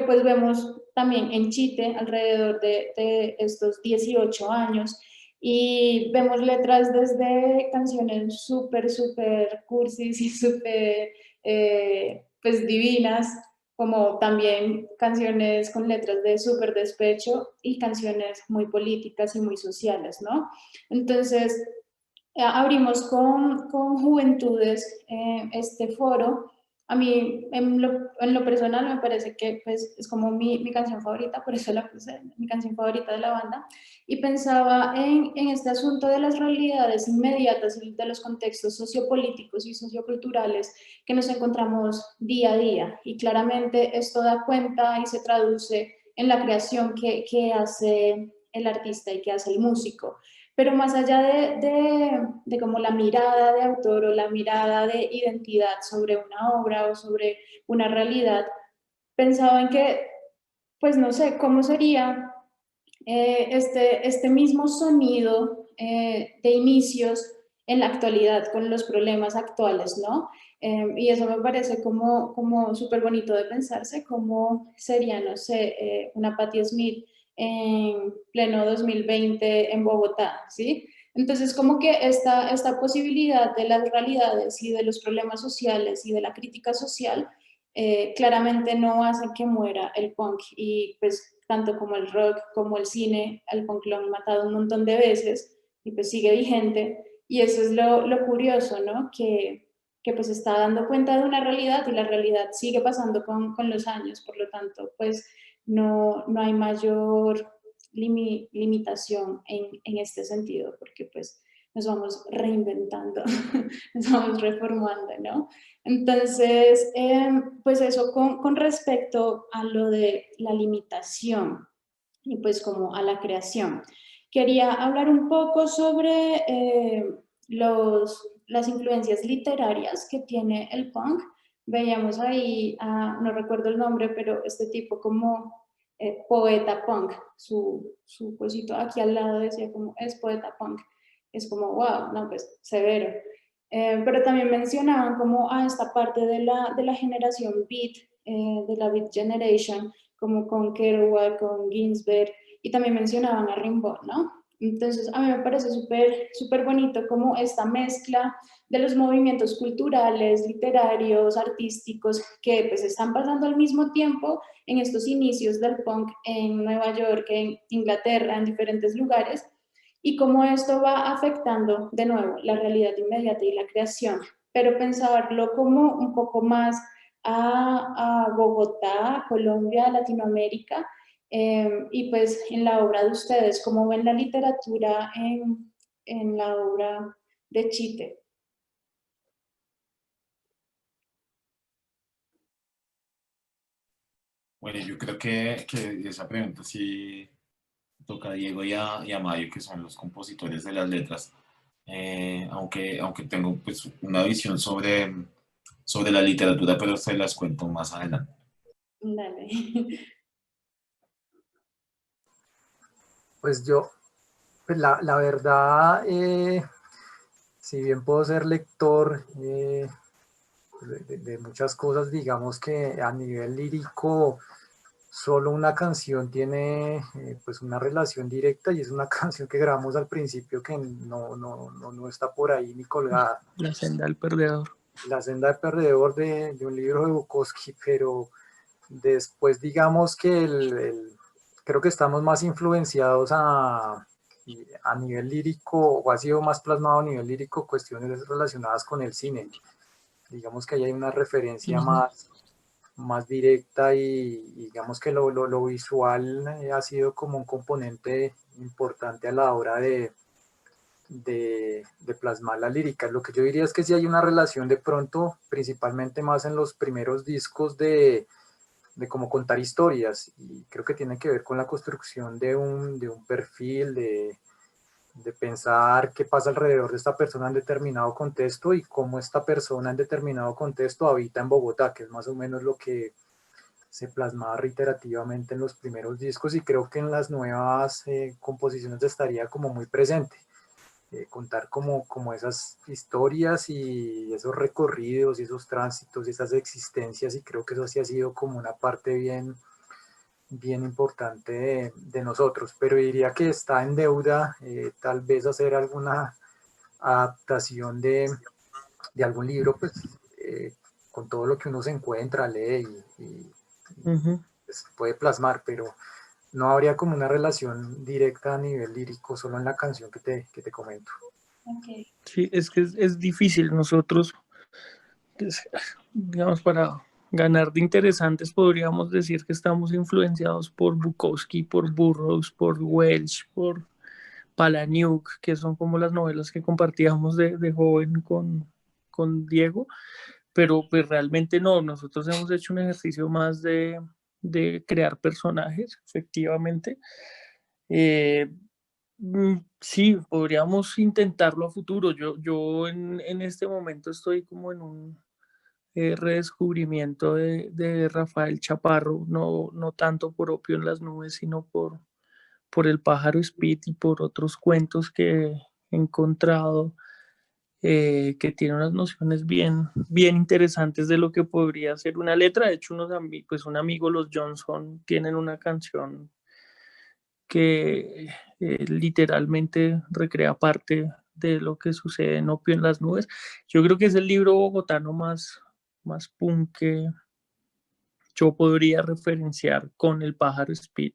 pues vemos también en Chite alrededor de estos 18 años, y vemos letras desde canciones súper cursis y súper pues divinas, como también canciones con letras de súper despecho y canciones muy políticas y muy sociales, ¿no? Entonces, abrimos con Juventudes este foro. A mí, en lo personal, me parece que pues, es como mi canción favorita, por eso la puse, mi canción favorita de la banda. Y pensaba en este asunto de las realidades inmediatas, de los contextos sociopolíticos y socioculturales que nos encontramos día a día. Y claramente esto da cuenta y se traduce en la creación que hace el artista y que hace el músico. Pero más allá de como la mirada de autor o la mirada de identidad sobre una obra o sobre una realidad, pensaba en que, pues no sé, cómo sería este mismo sonido de inicios en la actualidad, con los problemas actuales, ¿no? Y eso me parece como súper bonito de pensarse, como sería, no sé, una Patti Smith en pleno 2020 en Bogotá, ¿sí? Entonces, como que esta posibilidad de las realidades y de los problemas sociales y de la crítica social claramente no hace que muera el punk y pues tanto como el rock, como el cine, al punk lo han matado un montón de veces y pues sigue vigente y eso es lo curioso, ¿no? Que pues está dando cuenta de una realidad y la realidad sigue pasando con los años, por lo tanto pues no hay mayor limitación en este sentido porque pues nos vamos reinventando, nos vamos reformando, ¿no? Entonces, pues eso con respecto a lo de la limitación y pues como a la creación. Quería hablar un poco sobre las influencias literarias que tiene el punk. Veíamos ahí, no recuerdo el nombre, pero este tipo como poeta punk, su cosito aquí al lado decía como es poeta punk. Es como, wow, no, pues severo. Pero también mencionaban como a esta parte de la generación Beat, de la Beat Generation, como con Kerouac, con Ginsberg, y también mencionaban a Rimbaud, ¿no? Entonces, a mí me parece súper bonito como esta mezcla de los movimientos culturales, literarios, artísticos, que pues están pasando al mismo tiempo en estos inicios del punk en Nueva York, en Inglaterra, en diferentes lugares, y cómo esto va afectando de nuevo la realidad inmediata y la creación, pero pensarlo como un poco más a Bogotá, Colombia, Latinoamérica, y pues en la obra de ustedes, ¿cómo ven la literatura en la obra de Chite? Bueno, yo creo que esa pregunta sí toca a Diego y a Mario, que son los compositores de las letras. Aunque tengo pues una visión sobre la literatura, pero se las cuento más adelante. Dale. Pues yo, pues la verdad, si bien puedo ser lector de muchas cosas, digamos que a nivel lírico, solo una canción tiene pues una relación directa y es una canción que grabamos al principio que no está por ahí ni colgada. La senda del perdedor. La senda del perdedor de un libro de Bukowski, pero después digamos que creo que estamos más influenciados a nivel lírico, o ha sido más plasmado a nivel lírico cuestiones relacionadas con el cine. Digamos que ahí hay una referencia más directa y digamos que lo visual ha sido como un componente importante a la hora de plasmar la lírica. Lo que yo diría es que sí hay una relación de pronto, principalmente más en los primeros discos de cómo contar historias, y creo que tiene que ver con la construcción de un perfil, de pensar qué pasa alrededor de esta persona en determinado contexto y cómo esta persona en determinado contexto habita en Bogotá, que es más o menos lo que se plasmaba reiterativamente en los primeros discos, y creo que en las nuevas composiciones estaría como muy presente. Contar como esas historias y esos recorridos y esos tránsitos y esas existencias, y creo que eso sí ha sido como una parte bien importante de nosotros, pero diría que está en deuda tal vez hacer alguna adaptación de algún libro, pues con todo lo que uno se encuentra, lee y pues, puede plasmar, pero no habría como una relación directa a nivel lírico, solo en la canción que te comento. Okay. Sí, es que es difícil. Nosotros, pues, digamos, para ganar de interesantes, podríamos decir que estamos influenciados por Bukowski, por Burroughs, por Welsh, por Palahniuk, que son como las novelas que compartíamos de joven con Diego, pero pues realmente no, nosotros hemos hecho un ejercicio más de crear personajes, efectivamente. Eh, sí, podríamos intentarlo a futuro. Yo en este momento estoy como en un redescubrimiento de Rafael Chaparro, no tanto por Opio en las nubes, sino por El pájaro Speed y por otros cuentos que he encontrado que tiene unas nociones bien interesantes de lo que podría ser una letra. De hecho, pues un amigo, los Johnson, tienen una canción que literalmente recrea parte de lo que sucede en Opio en las Nubes. Yo creo que es el libro bogotano más punk que yo podría referenciar con El pájaro Speed.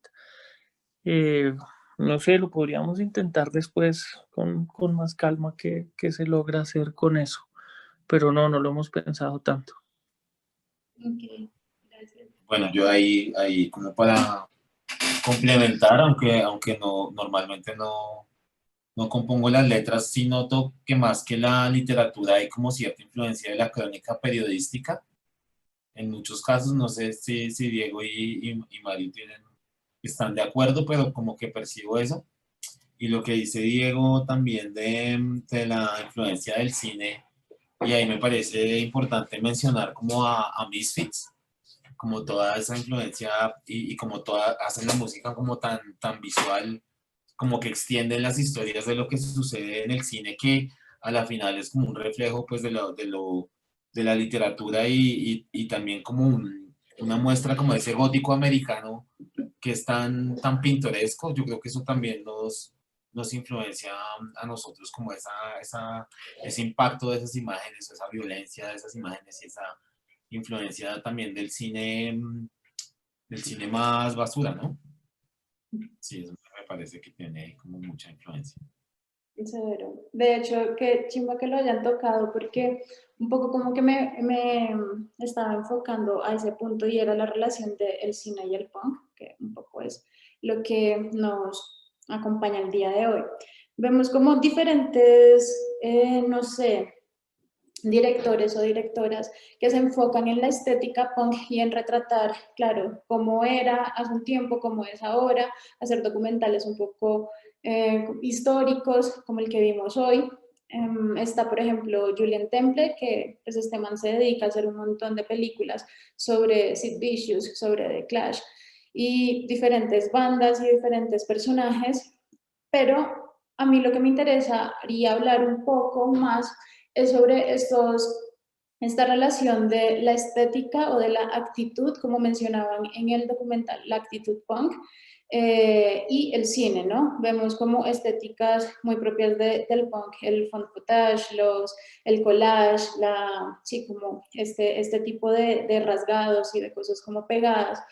No sé, lo podríamos intentar después con más calma que se logra hacer con eso, pero no lo hemos pensado tanto. Ok, gracias. Bueno, yo ahí como para complementar, aunque no, normalmente no compongo las letras, sí noto que más que la literatura hay como cierta influencia de la crónica periodística. En muchos casos, no sé si Diego y Mario están de acuerdo, pero como que percibo eso. Y lo que dice Diego también de la influencia del cine, y ahí me parece importante mencionar como a Misfits, como toda esa influencia y como hacen la música como tan visual, como que extienden las historias de lo que sucede en el cine, que a la final es como un reflejo pues de la literatura y también como una muestra como de ese gótico americano que es tan pintoresco. Yo creo que eso también nos influencia a nosotros como ese impacto de esas imágenes, esa violencia de esas imágenes y esa influencia también del cine más basura, ¿no? Sí, eso me parece que tiene como mucha influencia. Severo. De hecho, qué chimba que lo hayan tocado porque un poco como que me estaba enfocando a ese punto y era la relación del cine y el punk, que un poco es lo que nos acompaña el día de hoy. Vemos como diferentes, no sé, directores o directoras que se enfocan en la estética punk y en retratar, claro, cómo era hace un tiempo, cómo es ahora, hacer documentales un poco históricos, como el que vimos hoy. Está, por ejemplo, Julien Temple, que pues, este man se dedica a hacer un montón de películas sobre Sid Vicious, sobre The Clash, y diferentes bandas y diferentes personajes, pero a mí lo que me interesaría hablar un poco más es sobre esta relación de la estética o de la actitud, como mencionaban en el documental, la actitud punk, y el cine, ¿no? Vemos como estéticas muy propias del punk, el found footage, el collage, sí, como este tipo de rasgados y de cosas como pegadas.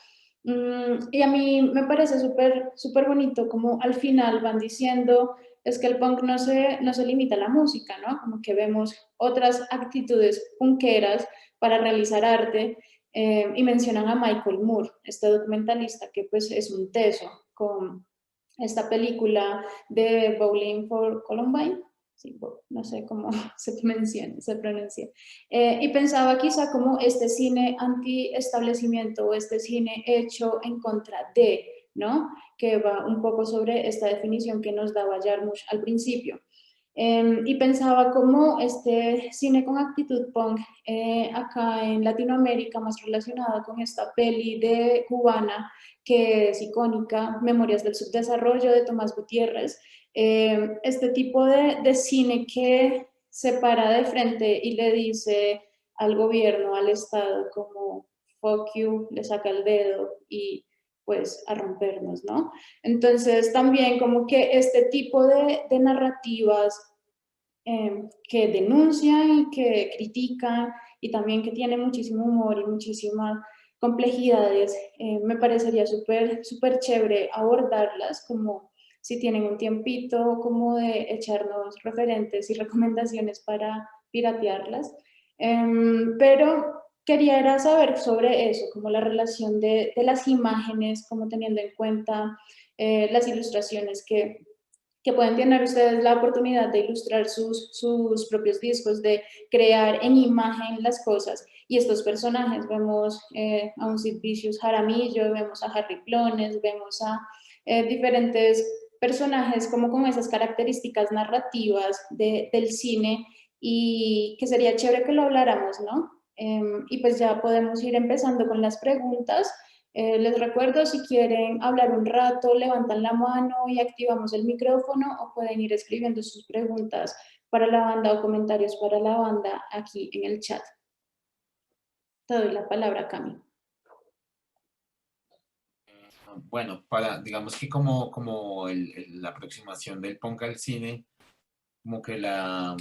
Y a mí me parece súper bonito como al final van diciendo es que el punk no se limita a la música, ¿no? Como que vemos otras actitudes punkeras para realizar arte y mencionan a Michael Moore, este documentalista que pues es un teso con esta película de Bowling for Columbine, sí, no sé cómo se pronuncia, y pensaba quizá como este cine anti-establecimiento o este cine hecho en contra de, ¿no? Que va un poco sobre esta definición que nos daba Jarmusch al principio. Y pensaba cómo este cine con actitud punk acá en Latinoamérica, más relacionado con esta peli de cubana que es icónica, Memorias del Subdesarrollo de Tomás Gutiérrez, este tipo de cine que se para de frente y le dice al gobierno, al Estado, como fuck you, le saca el dedo y pues a rompernos, ¿no? Entonces también como que este tipo de narrativas que denuncian y que critican y también que tienen muchísimo humor y muchísimas complejidades, me parecería súper chévere abordarlas como si tienen un tiempito, como de echarnos referentes y recomendaciones para piratearlas. Pero quería era saber sobre eso, como la relación de las imágenes, como teniendo en cuenta las ilustraciones que pueden tener ustedes la oportunidad de ilustrar sus propios discos, de crear en imagen las cosas. Y estos personajes, vemos a un Sid Vicious Jaramillo, vemos a Harry Plones, vemos a diferentes personajes como con esas características narrativas del cine y que sería chévere que lo habláramos, ¿no? Y pues ya podemos ir empezando con las preguntas. Les recuerdo, si quieren hablar un rato, levantan la mano y activamos el micrófono o pueden ir escribiendo sus preguntas para la banda o comentarios para la banda aquí en el chat. Te doy la palabra, Cami. Bueno, digamos que como la aproximación del punk al cine, como que la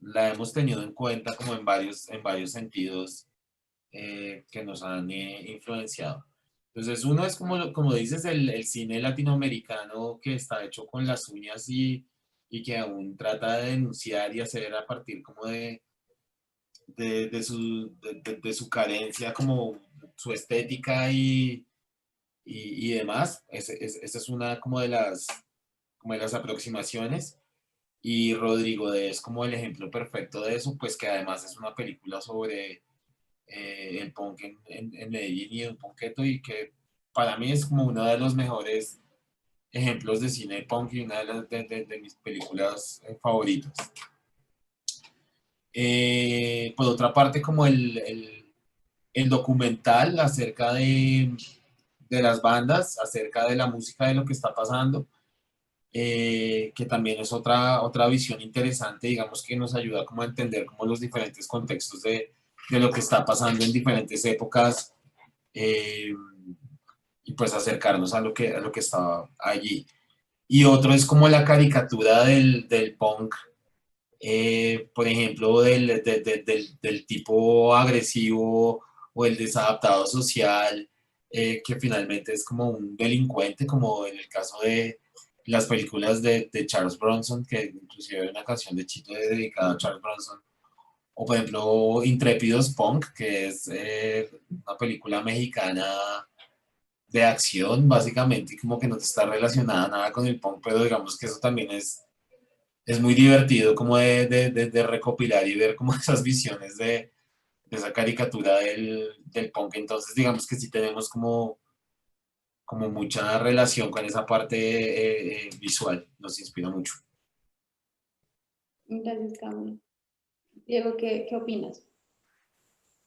hemos tenido en cuenta como en varios sentidos que nos han influenciado. Entonces, uno es como dices, el cine latinoamericano que está hecho con las uñas y que aún trata de denunciar y hacer a partir como de su carencia, como su estética y demás. Esa es una como de las aproximaciones. Y Rodrigo D es como el ejemplo perfecto de eso, pues que además es una película sobre el punk en Medellín y el punketo, y que para mí es como uno de los mejores ejemplos de cine punk y una de mis películas favoritas. Por otra parte, como el documental acerca de las bandas, acerca de la música, de lo que está pasando, que también es otra visión interesante, digamos, que nos ayuda como a entender como los diferentes contextos de lo que está pasando en diferentes épocas, y pues acercarnos a lo que estaba allí. Y otro es como la caricatura del punk, por ejemplo, del tipo agresivo o el desadaptado social, que finalmente es como un delincuente, como en el caso de las películas de Charles Bronson, que inclusive hay una canción de Chito dedicada a Charles Bronson. O por ejemplo, Intrépidos Punk, que es una película mexicana de acción, básicamente, y como que no está relacionada nada con el punk, pero digamos que eso también es muy divertido como de recopilar y ver como esas visiones de esa caricatura del punk. Entonces digamos que sí tenemos como mucha relación con esa parte visual, nos inspira mucho. Gracias, Cami. Diego, ¿qué opinas?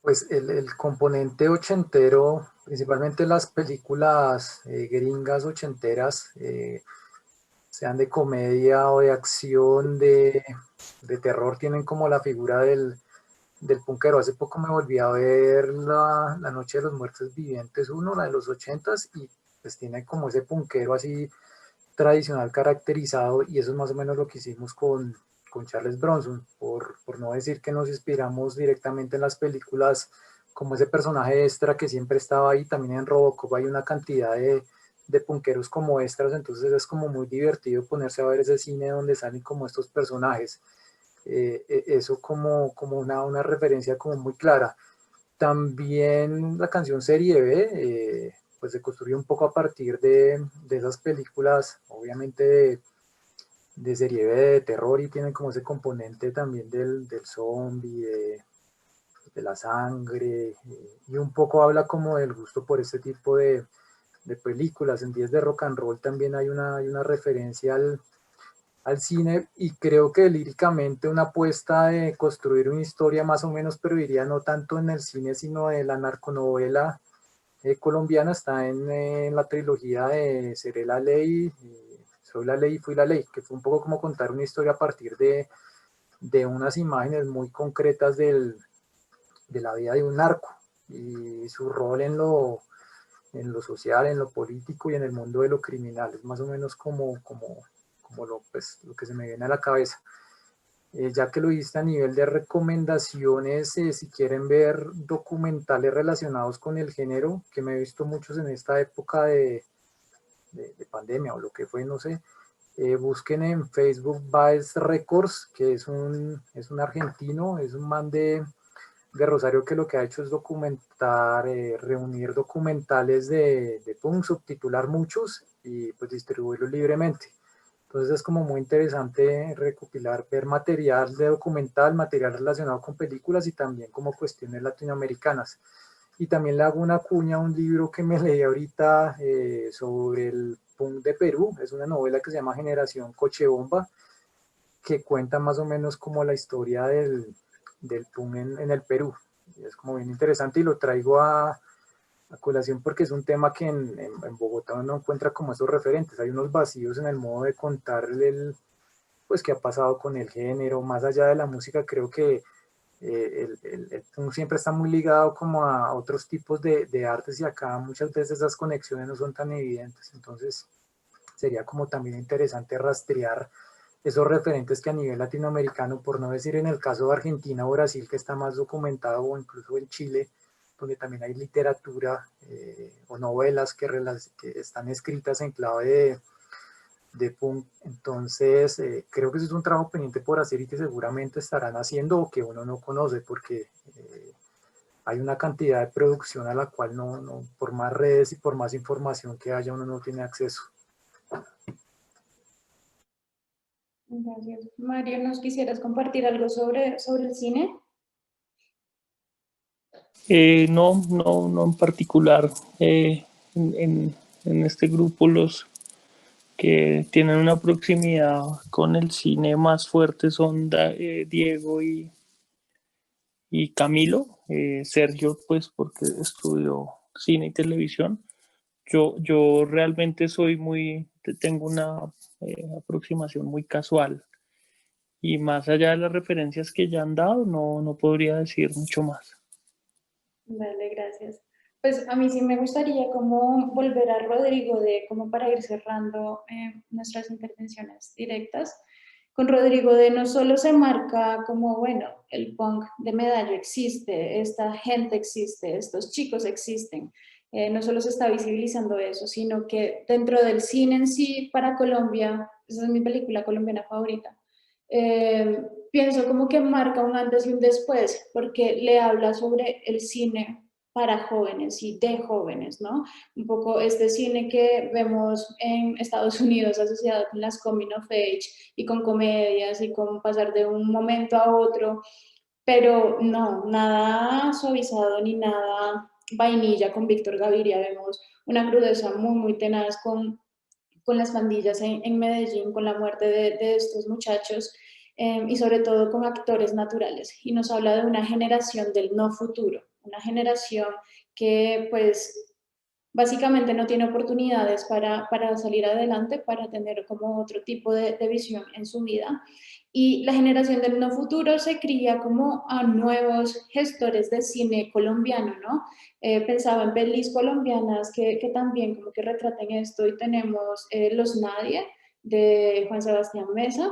Pues el componente ochentero, principalmente las películas gringas ochenteras, sean de comedia o de acción, de terror, tienen como la figura del punkero. Hace poco me volví a ver la Noche de los Muertos Vivientes 1, la de los 80s, y pues tiene como ese punkero así tradicional caracterizado, y eso es más o menos lo que hicimos con Charles Bronson, por no decir que nos inspiramos directamente en las películas, como ese personaje extra que siempre estaba ahí. También en Robocop hay una cantidad de punqueros como extras, entonces es como muy divertido ponerse a ver ese cine donde salen como estos personajes. Eso como una referencia como muy clara. También la canción Serie B, pues se construyó un poco a partir de esas películas, obviamente de serie B, de terror, y tienen como ese componente también del zombie, de la sangre, y un poco habla como del gusto por este tipo de películas. En 10 de Rock and Roll también hay una referencia al cine, y creo que líricamente una apuesta de construir una historia más o menos, pero diría no tanto en el cine, sino de la narconovela colombiana, está en la trilogía de Seré la Ley, Soy la Ley y Fui la Ley, que fue un poco como contar una historia a partir de unas imágenes muy concretas de la vida de un narco y su rol en lo social, en lo político y en el mundo de lo criminal. Es más o menos como lo que se me viene a la cabeza. Ya que lo viste a nivel de recomendaciones, si quieren ver documentales relacionados con el género, que me he visto muchos en esta época de pandemia o lo que fue, no sé, busquen en Facebook Baez Records, que es un argentino, es un man de Rosario, que lo que ha hecho es documentar, reunir documentales de punk, subtitular muchos y pues distribuirlos libremente. Entonces es como muy interesante recopilar, ver material de documental, material relacionado con películas y también como cuestiones latinoamericanas. Y también le hago una cuña a un libro que me leí ahorita sobre el punk de Perú. Es una novela que se llama Generación Cochebomba, que cuenta más o menos como la historia del punk en el Perú. Y es como bien interesante, y lo traigo a colación porque es un tema que en Bogotá uno encuentra como esos referentes. Hay unos vacíos en el modo de contar pues qué ha pasado con el género, más allá de la música, creo que el punk siempre está muy ligado como a otros tipos de artes y acá muchas veces esas conexiones no son tan evidentes, entonces sería como también interesante rastrear esos referentes que a nivel latinoamericano, por no decir en el caso de Argentina o Brasil, que está más documentado, o incluso en Chile, donde también hay literatura o novelas que están escritas en clave de punk. Entonces, creo que eso es un trabajo pendiente por hacer y que seguramente estarán haciendo o que uno no conoce, porque hay una cantidad de producción a la cual por más redes y por más información que haya, uno no tiene acceso. Gracias. Mario, ¿nos quisieras compartir algo sobre el cine? No en particular. En este grupo los que tienen una proximidad con el cine más fuerte son Diego y Camilo. Sergio, pues porque estudió cine y televisión. Yo realmente tengo una aproximación muy casual y más allá de las referencias que ya han dado, no podría decir mucho más. Vale, gracias. Pues a mí sí me gustaría como volver a Rodrigo como para ir cerrando nuestras intervenciones directas. Con Rodrigo no solo se marca como, bueno, el punk de Medallo existe, esta gente existe, estos chicos existen, no solo se está visibilizando eso, sino que dentro del cine en sí para Colombia, esa es mi película colombiana favorita, pienso como que marca un antes y un después, porque le habla sobre el cine para jóvenes y de jóvenes, ¿no? Un poco este cine que vemos en Estados Unidos asociado con las coming of age y con comedias y con pasar de un momento a otro, pero no, nada suavizado ni nada vainilla con Víctor Gaviria, vemos una crudeza muy, muy tenaz con las pandillas en Medellín, con la muerte de estos muchachos y sobre todo con actores naturales. Y nos habla de una generación del no futuro, una generación que pues básicamente no tiene oportunidades para salir adelante, para tener como otro tipo de visión en su vida. Y la generación del no futuro se cría como a nuevos gestores de cine colombiano, ¿no? Pensaba en pelis colombianas que también como que retraten esto y tenemos Los Nadie de Juan Sebastián Mesa,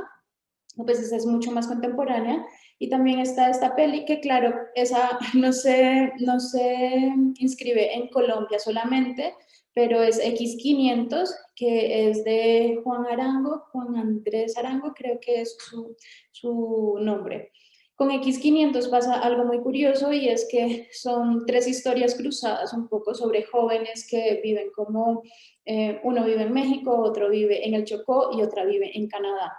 pues esa es mucho más contemporánea. Y también está esta peli que, claro, esa no se inscribe en Colombia solamente, pero es X500, que es de Juan Arango, Juan Andrés Arango, creo que es su nombre. Con X500 pasa algo muy curioso y es que son tres historias cruzadas un poco sobre jóvenes que viven como, uno vive en México, otro vive en el Chocó y otra vive en Canadá.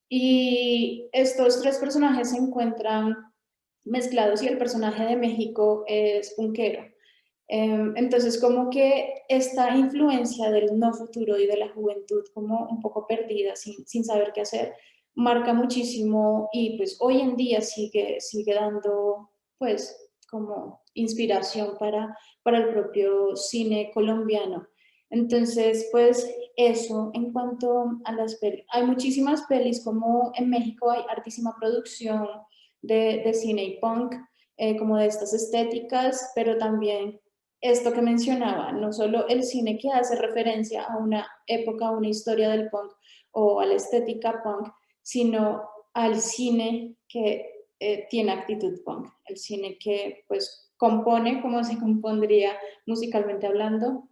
Y estos tres personajes se encuentran mezclados y el personaje de México es punkero. Entonces, como que esta influencia del no futuro y de la juventud como un poco perdida, sin saber qué hacer, marca muchísimo y pues hoy en día sigue dando pues como inspiración para el propio cine colombiano. Entonces, pues eso en cuanto a las pelis. Hay muchísimas pelis, como en México hay hartísima producción de cine y punk, como de estas estéticas, pero también esto que mencionaba, no solo el cine que hace referencia a una época, a una historia del punk o a la estética punk, sino al cine que tiene actitud punk, el cine que pues compone como se compondría musicalmente hablando,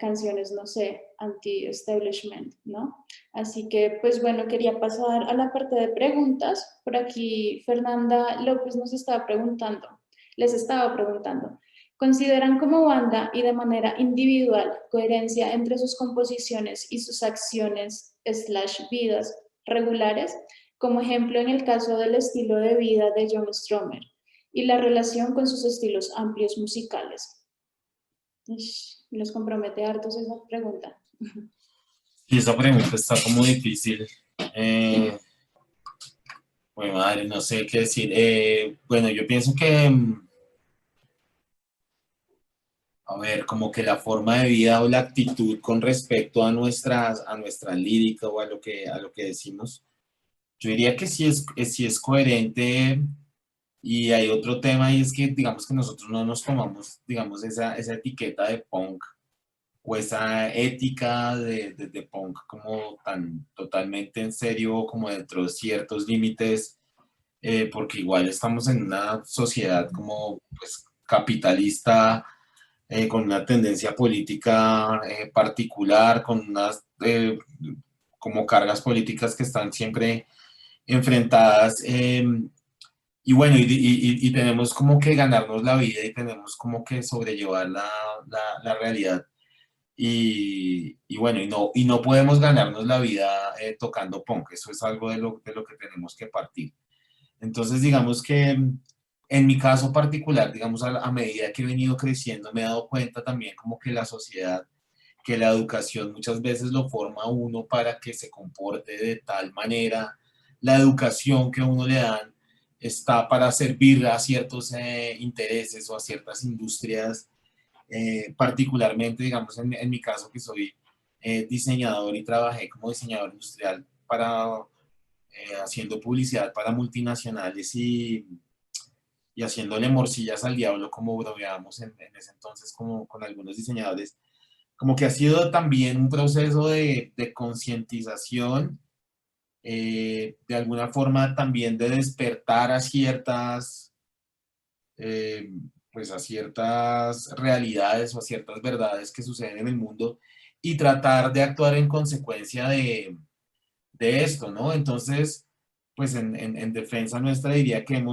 canciones, no sé, anti-establishment, ¿no? Así que, pues bueno, quería pasar a la parte de preguntas. Por aquí Fernanda López nos estaba preguntando, les estaba preguntando, ¿consideran como banda y de manera individual coherencia entre sus composiciones y sus acciones / vidas regulares? Como ejemplo en el caso del estilo de vida de John Stromer y la relación con sus estilos amplios musicales. Los compromete hartos esa pregunta. Y esa pregunta está como difícil. Bueno, madre, no sé qué decir. Bueno, yo pienso que, a ver, como que la forma de vida o la actitud con respecto a nuestra lírica o a lo que decimos, Yo diría que sí es coherente. Y hay otro tema y es que digamos que nosotros no nos tomamos, digamos, esa etiqueta de punk o esa ética de punk como tan totalmente en serio, como dentro de ciertos límites, porque igual estamos en una sociedad como pues, capitalista, con una tendencia política particular, con unas como cargas políticas que están siempre enfrentadas. Y bueno, y tenemos como que ganarnos la vida y tenemos como que sobrellevar la realidad. Y bueno, y no podemos ganarnos la vida tocando punk. Eso es algo de lo que tenemos que partir. Entonces, digamos que en mi caso particular, digamos, a medida que he venido creciendo, me he dado cuenta también como que la sociedad, que la educación muchas veces lo forma a uno para que se comporte de tal manera. La educación que a uno le dan está para servir a ciertos intereses o a ciertas industrias, particularmente, digamos, en mi caso que soy diseñador y trabajé como diseñador industrial para haciendo publicidad para multinacionales y haciéndole morcillas al diablo, como bromeábamos en ese entonces como, con algunos diseñadores, como que ha sido también un proceso de concientización, de alguna forma también de despertar a ciertas, eh, pues a ciertas realidades o a ciertas verdades que suceden en el mundo y tratar de actuar en consecuencia de esto, ¿no? Entonces, pues en defensa nuestra diría que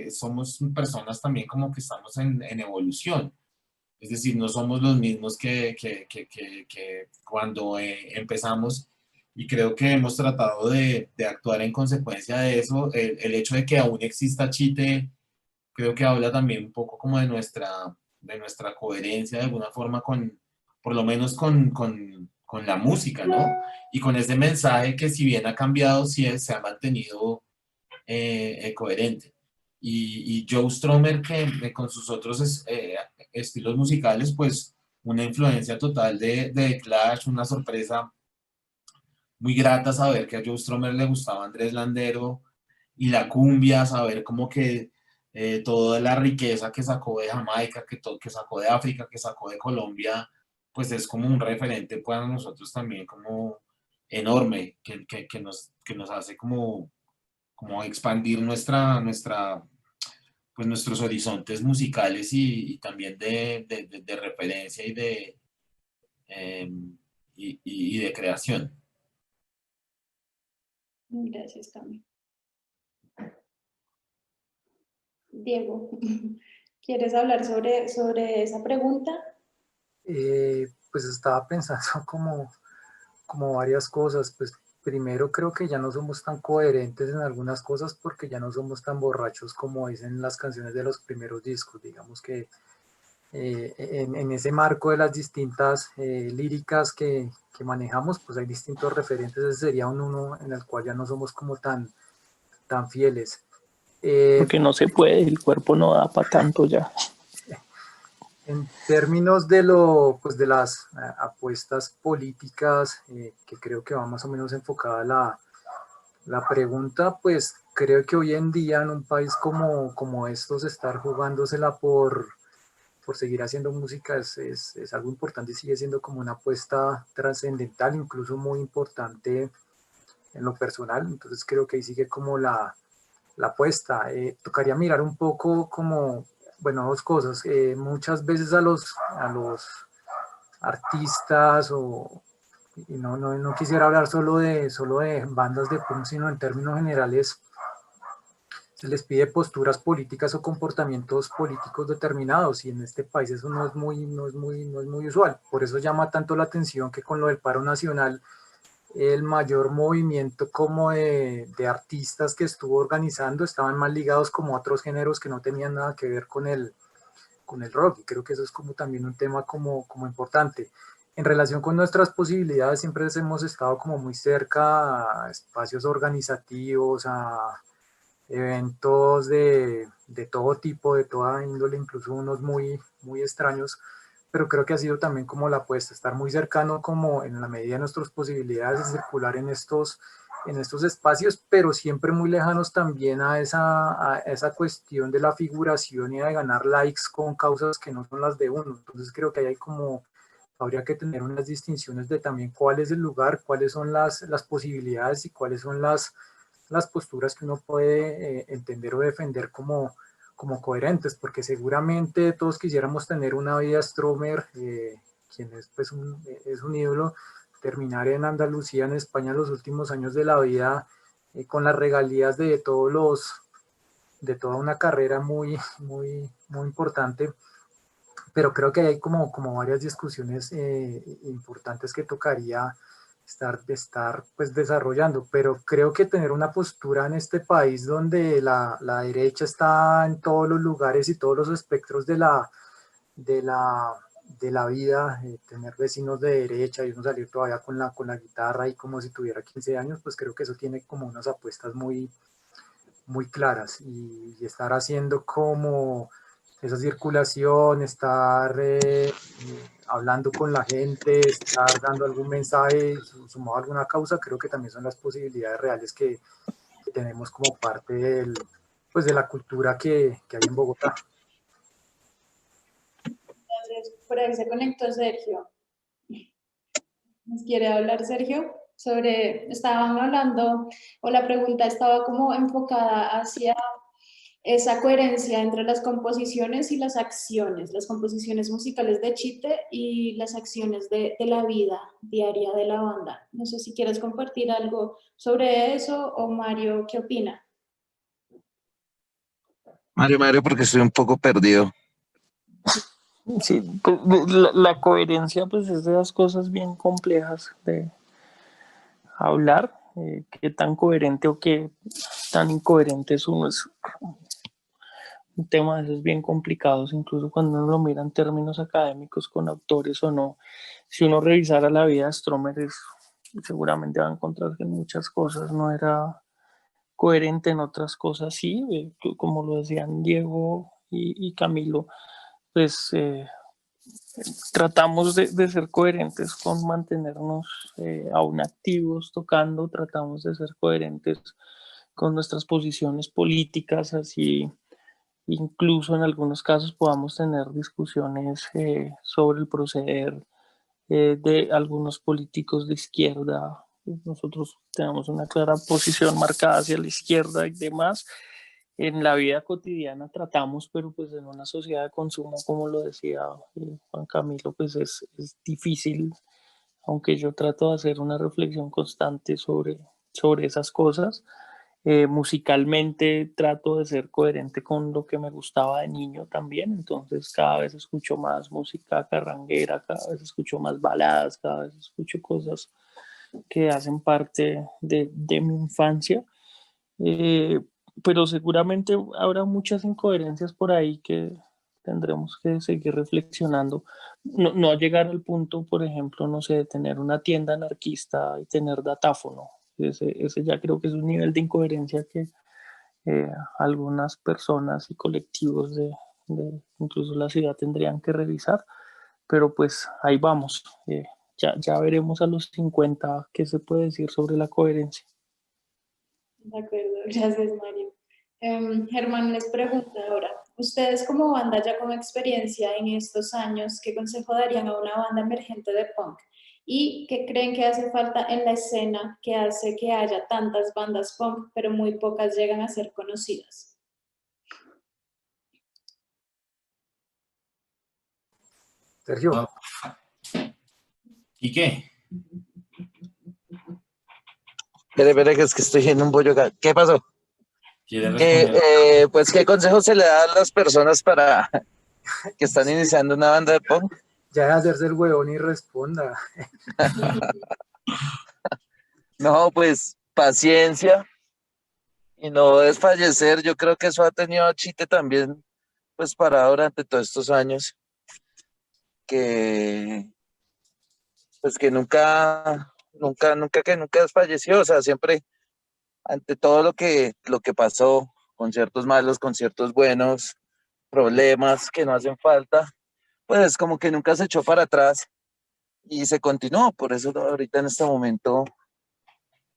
somos personas también como que estamos en evolución. Es decir, no somos los mismos que cuando empezamos y creo que hemos tratado de actuar en consecuencia de eso. El hecho de que aún exista Chite, creo que habla también un poco como de nuestra coherencia de alguna forma con, por lo menos con la música, ¿no? Y con ese mensaje que si bien ha cambiado, sí se ha mantenido coherente. Y Joe Strummer, que con sus otros estilos musicales, pues una influencia total de Clash, una sorpresa muy grata saber que a Joe Strummer le gustaba Andrés Landero y la cumbia, saber como que toda la riqueza que sacó de Jamaica, que sacó de África, que sacó de Colombia, pues es como un referente para nosotros también como enorme, que nos hace como expandir pues nuestros horizontes musicales y también de referencia eh, y de creación. Gracias, Cami. Diego, ¿quieres hablar sobre esa pregunta? Pues estaba pensando como varias cosas. Pues primero creo que ya no somos tan coherentes en algunas cosas porque ya no somos tan borrachos como dicen las canciones de los primeros discos. Digamos que en ese marco de las distintas líricas que manejamos, pues hay distintos referentes. Ese sería uno en el cual ya no somos como tan fieles. Porque no se puede, el cuerpo no da para tanto ya. En términos pues de las apuestas políticas, que creo que va más o menos enfocada la pregunta, pues creo que hoy en día en un país como estos, estar jugándosela por seguir haciendo música es algo importante y sigue siendo como una apuesta trascendental, incluso muy importante en lo personal. Entonces creo que ahí sigue como la apuesta. Tocaría mirar un poco como, bueno, dos cosas. Muchas veces a los artistas y no quisiera hablar solo de bandas de punk, sino en términos generales, se les pide posturas políticas o comportamientos políticos determinados y en este país eso no es muy usual. Por eso llama tanto la atención que con lo del paro nacional el mayor movimiento como de artistas que estuvo organizando estaban más ligados como a otros géneros que no tenían nada que ver con el rock, y creo que eso es como también un tema como importante. En relación con nuestras posibilidades, siempre hemos estado como muy cerca a espacios organizativos, a eventos de todo tipo, de toda índole, incluso unos muy extraños, pero creo que ha sido también como la apuesta, estar muy cercano como en la medida de nuestras posibilidades de circular en estos espacios, pero siempre muy lejanos también a esa cuestión de la figuración y de ganar likes con causas que no son las de uno. Entonces creo que ahí hay como, habría que tener unas distinciones de también cuál es el lugar, cuáles son las posibilidades y cuáles son las posturas que uno puede entender o defender como coherentes, porque seguramente todos quisiéramos tener una vida Stromer, quien es, pues, es un ídolo, terminar en Andalucía, en España, los últimos años de la vida, con las regalías de toda una carrera muy importante. Pero creo que hay como varias discusiones importantes que tocaría estar pues desarrollando, pero creo que tener una postura en este país donde la derecha está en todos los lugares y todos los espectros de la, de la vida, tener vecinos de derecha y uno salir todavía con la guitarra y como si tuviera 15 años, pues creo que eso tiene como unas apuestas muy claras y estar haciendo como esa circulación, estar hablando con la gente, estar dando algún mensaje sumado a alguna causa, creo que también son las posibilidades reales que tenemos como parte pues de la cultura que hay en Bogotá. Entonces, por ahí se conectó Sergio. ¿Nos quiere hablar, Sergio? Estaban hablando, o la pregunta estaba como enfocada hacia esa coherencia entre las composiciones y las acciones, las composiciones musicales de Chite y las acciones de la vida diaria de la banda. No sé si quieres compartir algo sobre eso o Mario, ¿qué opina? Mario, porque estoy un poco perdido. Sí, pues, la coherencia pues es de las cosas bien complejas de hablar, qué tan coherente o qué tan incoherente es uno, es un tema de esos bien complicados, incluso cuando uno lo mira en términos académicos con autores o no. Si uno revisara la vida de Stromer, seguramente va a encontrar que en muchas cosas no era coherente, en otras cosas sí, como lo decían Diego y Camilo, pues tratamos de ser coherentes con mantenernos aún activos tocando, tratamos de ser coherentes con nuestras posiciones políticas, así incluso en algunos casos podamos tener discusiones sobre el proceder de algunos políticos de izquierda. Nosotros tenemos una clara posición marcada hacia la izquierda y demás. En la vida cotidiana tratamos, pero pues en una sociedad de consumo, como lo decía Juan Camilo, pues es difícil, aunque yo trato de hacer una reflexión constante sobre esas cosas. Musicalmente trato de ser coherente con lo que me gustaba de niño también, entonces cada vez escucho más música carranguera, cada vez escucho más baladas, cada vez escucho cosas que hacen parte de mi infancia. Pero seguramente habrá muchas incoherencias por ahí que tendremos que seguir reflexionando. No llegar al punto, por ejemplo, no sé, de tener una tienda anarquista y tener datáfono. Ese ya creo que es un nivel de incoherencia que algunas personas y colectivos de incluso la ciudad tendrían que revisar. Pero pues ahí vamos. Ya veremos a los 50 qué se puede decir sobre la coherencia. De acuerdo, gracias Mario. Germán les pregunta ahora, ustedes como banda ya con experiencia en estos años, ¿qué consejo darían a una banda emergente de punk? ¿Y qué creen que hace falta en la escena que hace que haya tantas bandas punk, pero muy pocas llegan a ser conocidas? Sergio. ¿Y qué? Espere, que es que estoy en un bollo acá. ¿Qué pasó? ¿Quiere responder? Pues, ¿qué consejo se le da a las personas para que están iniciando una banda de punk? Ya de hacerse el huevón y responda. No, pues paciencia y no desfallecer. Yo creo que eso ha tenido a Chite también, pues parado durante todos estos años, que pues que nunca desfalleció. O sea, siempre ante todo lo que pasó, conciertos malos, conciertos buenos, problemas que no hacen falta, pues como que nunca se echó para atrás y se continuó. Por eso ahorita en este momento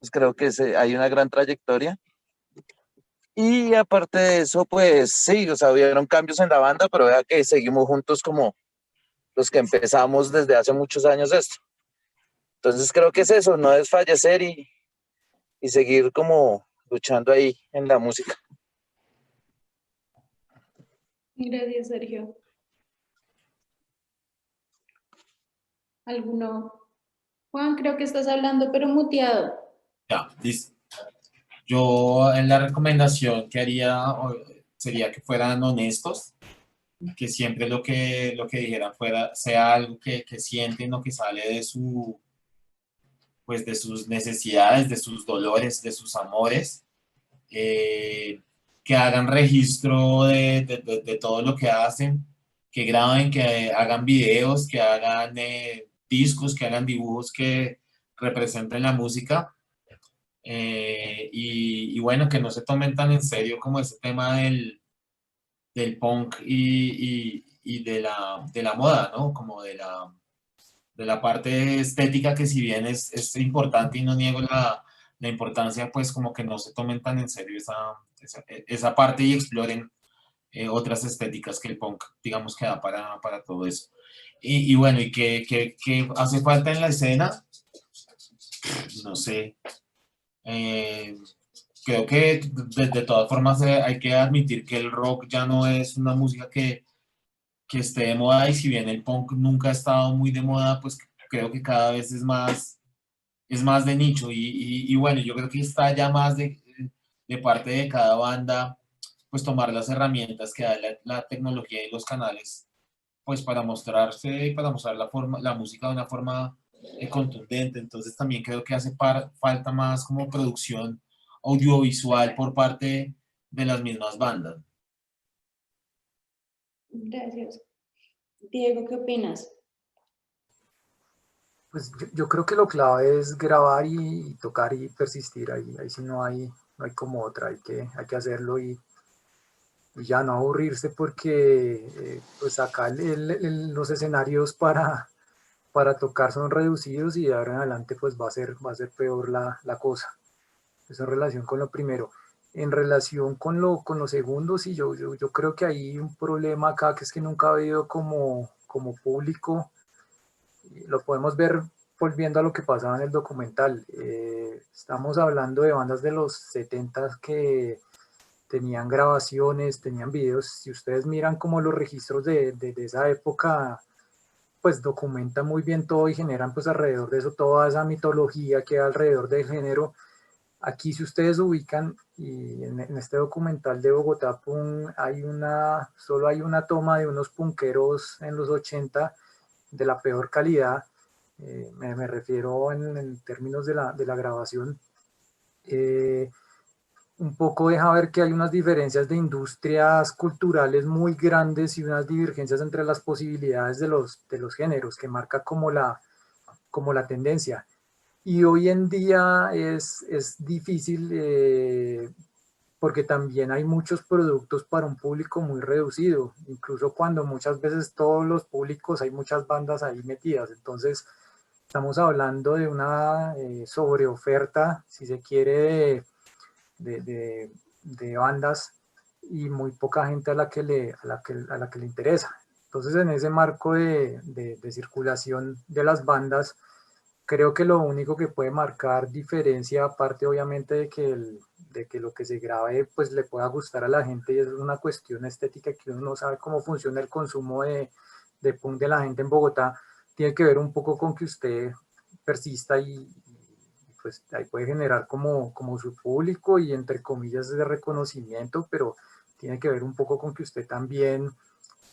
Pues creo que hay una gran trayectoria. Y aparte de eso, pues sí, o sea, hubieron cambios en la banda, pero vea que seguimos juntos como los que empezamos desde hace muchos años esto. Entonces creo que es eso, no desfallecer y seguir como luchando ahí en la música. Gracias, Sergio. ¿Alguno? Juan, creo que estás hablando, pero muteado. Ya, listo. Yo en la recomendación que haría sería que fueran honestos, que siempre lo que dijeran sea algo que sienten o que sale de pues de sus necesidades, de sus dolores, de sus amores, que hagan registro de todo lo que hacen, que graben, que hagan videos, que hagan discos, que hagan dibujos que representen la música. Y bueno, que no se tomen tan en serio como ese tema del punk y de la moda, ¿no? Como de la parte estética, que si bien es importante y no niego la importancia, pues como que no se tomen tan en serio esa parte y exploren otras estéticas que el punk, digamos, que da para todo eso. Y bueno, ¿y qué hace falta en la escena? No sé. Eh, Creo que de todas formas hay que admitir que el rock ya no es una música que esté de moda, y si bien el punk nunca ha estado muy de moda, pues creo que cada vez es más de nicho y bueno, yo creo que está ya más de parte de cada banda, pues tomar las herramientas que da la tecnología y los canales, pues para mostrarse y para mostrar la música de una forma contundente. Entonces también creo que hace falta más como producción audiovisual por parte de las mismas bandas. Gracias. Diego, ¿qué opinas? Pues yo creo que lo clave es grabar y tocar y persistir ahí. Ahí sí no hay como otra, hay que hacerlo y ya no aburrirse porque pues acá los escenarios para tocar son reducidos y de ahora en adelante pues va a ser peor la cosa. Eso en relación con lo primero. En relación con lo segundo, sí, yo creo que hay un problema acá que es que nunca ha habido como público. Lo podemos ver volviendo a lo que pasaba en el documental. Estamos hablando de bandas de los 70 que tenían grabaciones, tenían videos. Si ustedes miran como los registros de esa época, pues documentan muy bien todo y generan pues alrededor de eso toda esa mitología que hay alrededor del género. Aquí si ustedes ubican, y en este documental de Bogotá Punk solo hay una toma de unos punqueros en los 80 de la peor calidad, me refiero en términos de la grabación. Un poco deja ver que hay unas diferencias de industrias culturales muy grandes y unas divergencias entre las posibilidades de los géneros, que marca como la tendencia. Y hoy en día es difícil porque también hay muchos productos para un público muy reducido, incluso cuando muchas veces todos los públicos hay muchas bandas ahí metidas. Entonces estamos hablando de una sobreoferta, si se quiere, de bandas y muy poca gente a la que le interesa. Entonces en ese marco de circulación de las bandas, creo que lo único que puede marcar diferencia, aparte obviamente de que lo que se grabe pues le pueda gustar a la gente, y es una cuestión estética que uno no sabe cómo funciona el consumo de punk de la gente en Bogotá, tiene que ver un poco con que usted persista y pues ahí puede generar como su público y entre comillas de reconocimiento, pero tiene que ver un poco con que usted también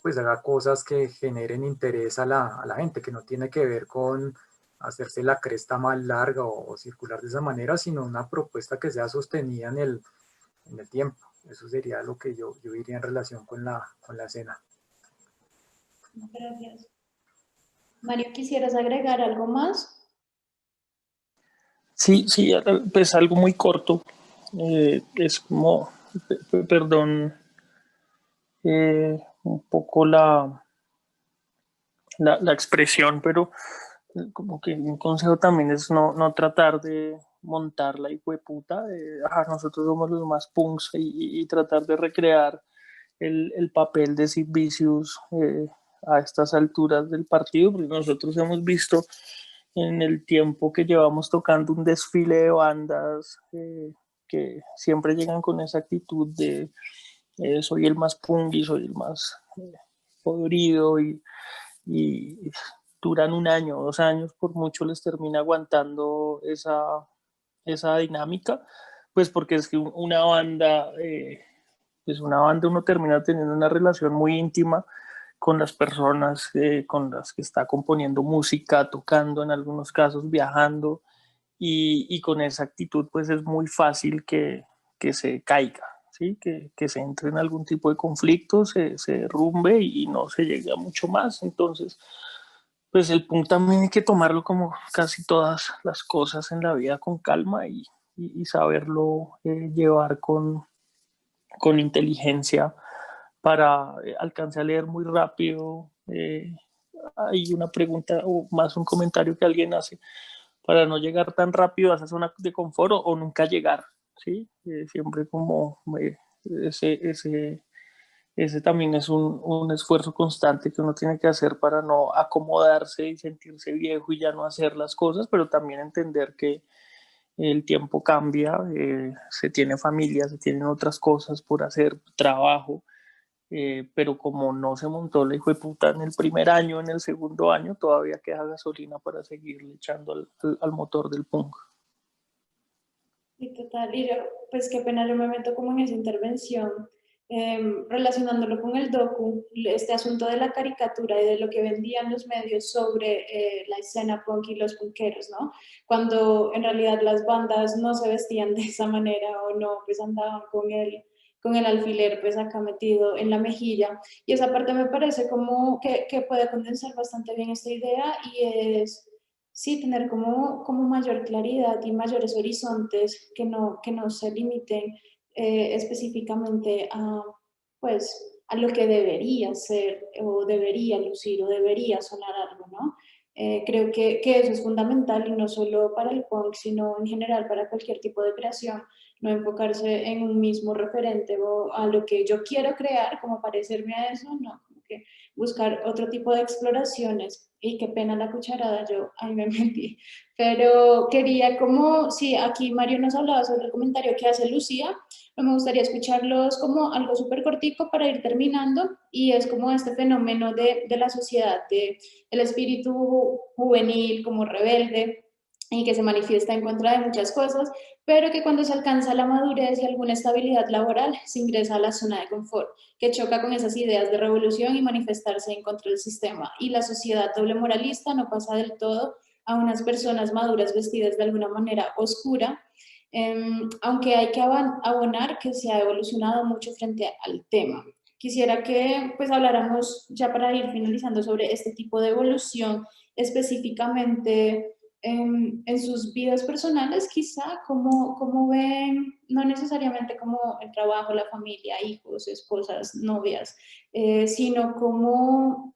pues haga cosas que generen interés a la gente, que no tiene que ver con hacerse la cresta más larga o circular de esa manera, sino una propuesta que sea sostenida en el tiempo. Eso sería lo que yo diría en relación con la escena. Gracias. Mario, ¿quisieras agregar algo más? Sí, sí, pues algo muy corto. Es como, perdón, un poco la expresión, pero como que un consejo también es no tratar montar la hijueputa, nosotros somos los más punks y tratar de recrear el papel de Sid Vicious a estas alturas del partido, porque nosotros hemos visto en el tiempo que llevamos tocando un desfile de bandas que siempre llegan con esa actitud de soy el más punk y soy el más podrido y duran 1 año, 2 años, por mucho les termina aguantando esa dinámica, pues porque es que una banda uno termina teniendo una relación muy íntima con las personas con las que está componiendo música, tocando en algunos casos, viajando, y con esa actitud pues es muy fácil que se caiga, ¿sí? Que se entre en algún tipo de conflicto, se derrumbe y no se llegue a mucho más. Entonces, pues el punk también hay que tomarlo como casi todas las cosas en la vida con calma y saberlo llevar con inteligencia para alcanzar a leer muy rápido. Hay una pregunta o más un comentario que alguien hace, para no llegar tan rápido a esa zona de confort o nunca llegar, ¿sí? Siempre como ese también es un esfuerzo constante que uno tiene que hacer para no acomodarse y sentirse viejo y ya no hacer las cosas, pero también entender que el tiempo cambia, se tiene familia, se tienen otras cosas por hacer, trabajo, pero como no se montó la hijueputa en el primer año, en el segundo año, todavía queda gasolina para seguirle echando al motor del punk. Sí, total. Y yo, pues qué pena, yo me meto como en esa intervención, relacionándolo con el docu, este asunto de la caricatura y de lo que vendían los medios sobre la escena punk y los punkeros, ¿no? Cuando en realidad las bandas no se vestían de esa manera o no, pues andaban con el alfiler pues acá metido en la mejilla. Y esa parte me parece como que puede condensar bastante bien esta idea y es sí, tener como mayor claridad y mayores horizontes que no se limiten específicamente a, pues, a lo que debería ser o debería lucir o debería sonar algo, ¿no? Creo que eso es fundamental y no solo para el punk, sino en general para cualquier tipo de creación, no enfocarse en un mismo referente o a lo que yo quiero crear, como parecerme a eso, no, como que buscar otro tipo de exploraciones. Y qué pena la cucharada, yo ahí me metí. Pero quería como, sí, aquí Mario nos hablaba sobre el comentario que hace Lucía, pero me gustaría escucharlos como algo súper cortico para ir terminando y es como este fenómeno de la sociedad, de el espíritu juvenil como rebelde y que se manifiesta en contra de muchas cosas, pero que cuando se alcanza la madurez y alguna estabilidad laboral se ingresa a la zona de confort, que choca con esas ideas de revolución y manifestarse en contra del sistema. Y la sociedad doble moralista no pasa del todo a unas personas maduras vestidas de alguna manera oscura, aunque hay que abonar que se ha evolucionado mucho frente al tema. Quisiera que pues habláramos ya para ir finalizando sobre este tipo de evolución específicamente en sus vidas personales, quizá, cómo ven, no necesariamente como el trabajo, la familia, hijos, esposas, novias, sino cómo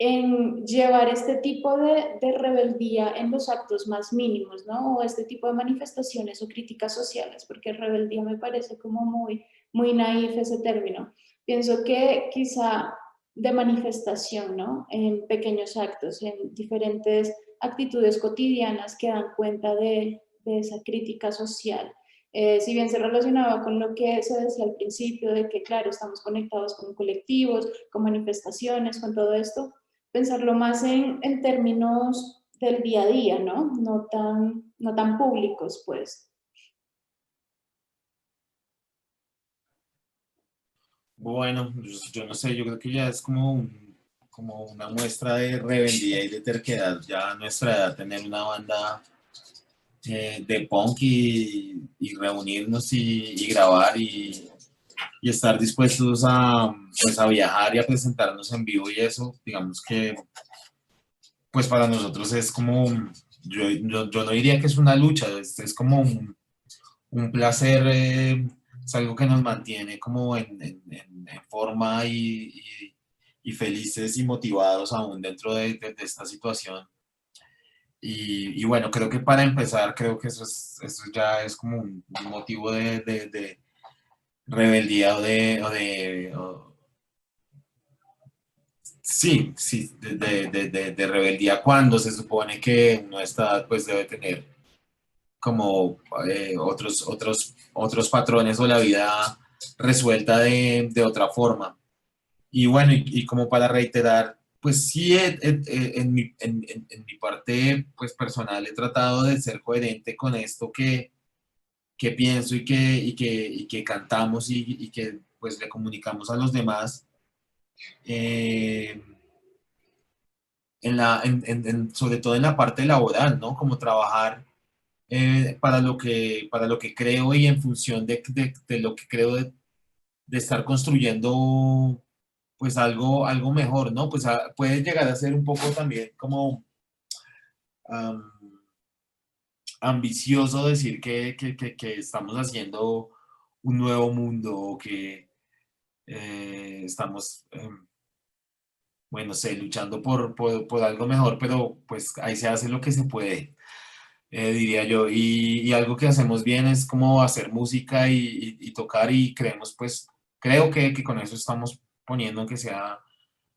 en llevar este tipo de rebeldía en los actos más mínimos, ¿no? O este tipo de manifestaciones o críticas sociales, porque rebeldía me parece como muy naif ese término. Pienso que quizá de manifestación, ¿no? En pequeños actos, en diferentes actitudes cotidianas que dan cuenta de esa crítica social. Si bien se relacionaba con lo que se decía al principio, de que, claro, estamos conectados con colectivos, con manifestaciones, con todo esto, pensarlo más en términos del día a día, ¿no? No tan públicos, pues. Bueno, yo no sé, yo creo que ya es como una muestra de rebeldía y de terquedad ya a nuestra edad tener una banda de punk y reunirnos y grabar y estar dispuestos pues a viajar y a presentarnos en vivo y eso, digamos que pues para nosotros es como, yo no diría que es una lucha, es como un placer, es algo que nos mantiene como en forma y felices y motivados aún dentro de esta situación. Y bueno, creo que para empezar, creo que eso ya es como un motivo de rebeldía sí, sí, de rebeldía cuando se supone que una edad pues debe tener como otros patrones o la vida resuelta de otra forma. Y bueno, y como para reiterar, pues sí, en mi parte pues personal he tratado de ser coherente con esto que pienso y que cantamos y que pues le comunicamos a los demás. Eh, sobre todo en la parte laboral, ¿no? Como trabajar para lo que creo y en función de lo que creo de estar construyendo pues algo mejor, ¿no? Pues puede llegar a ser un poco también como um, ambicioso decir que estamos haciendo un nuevo mundo o que estamos, bueno, sé, luchando por algo mejor, pero pues ahí se hace lo que se puede. Diría yo, y algo que hacemos bien es como hacer música y tocar y creemos, pues, creo que con eso estamos poniendo que sea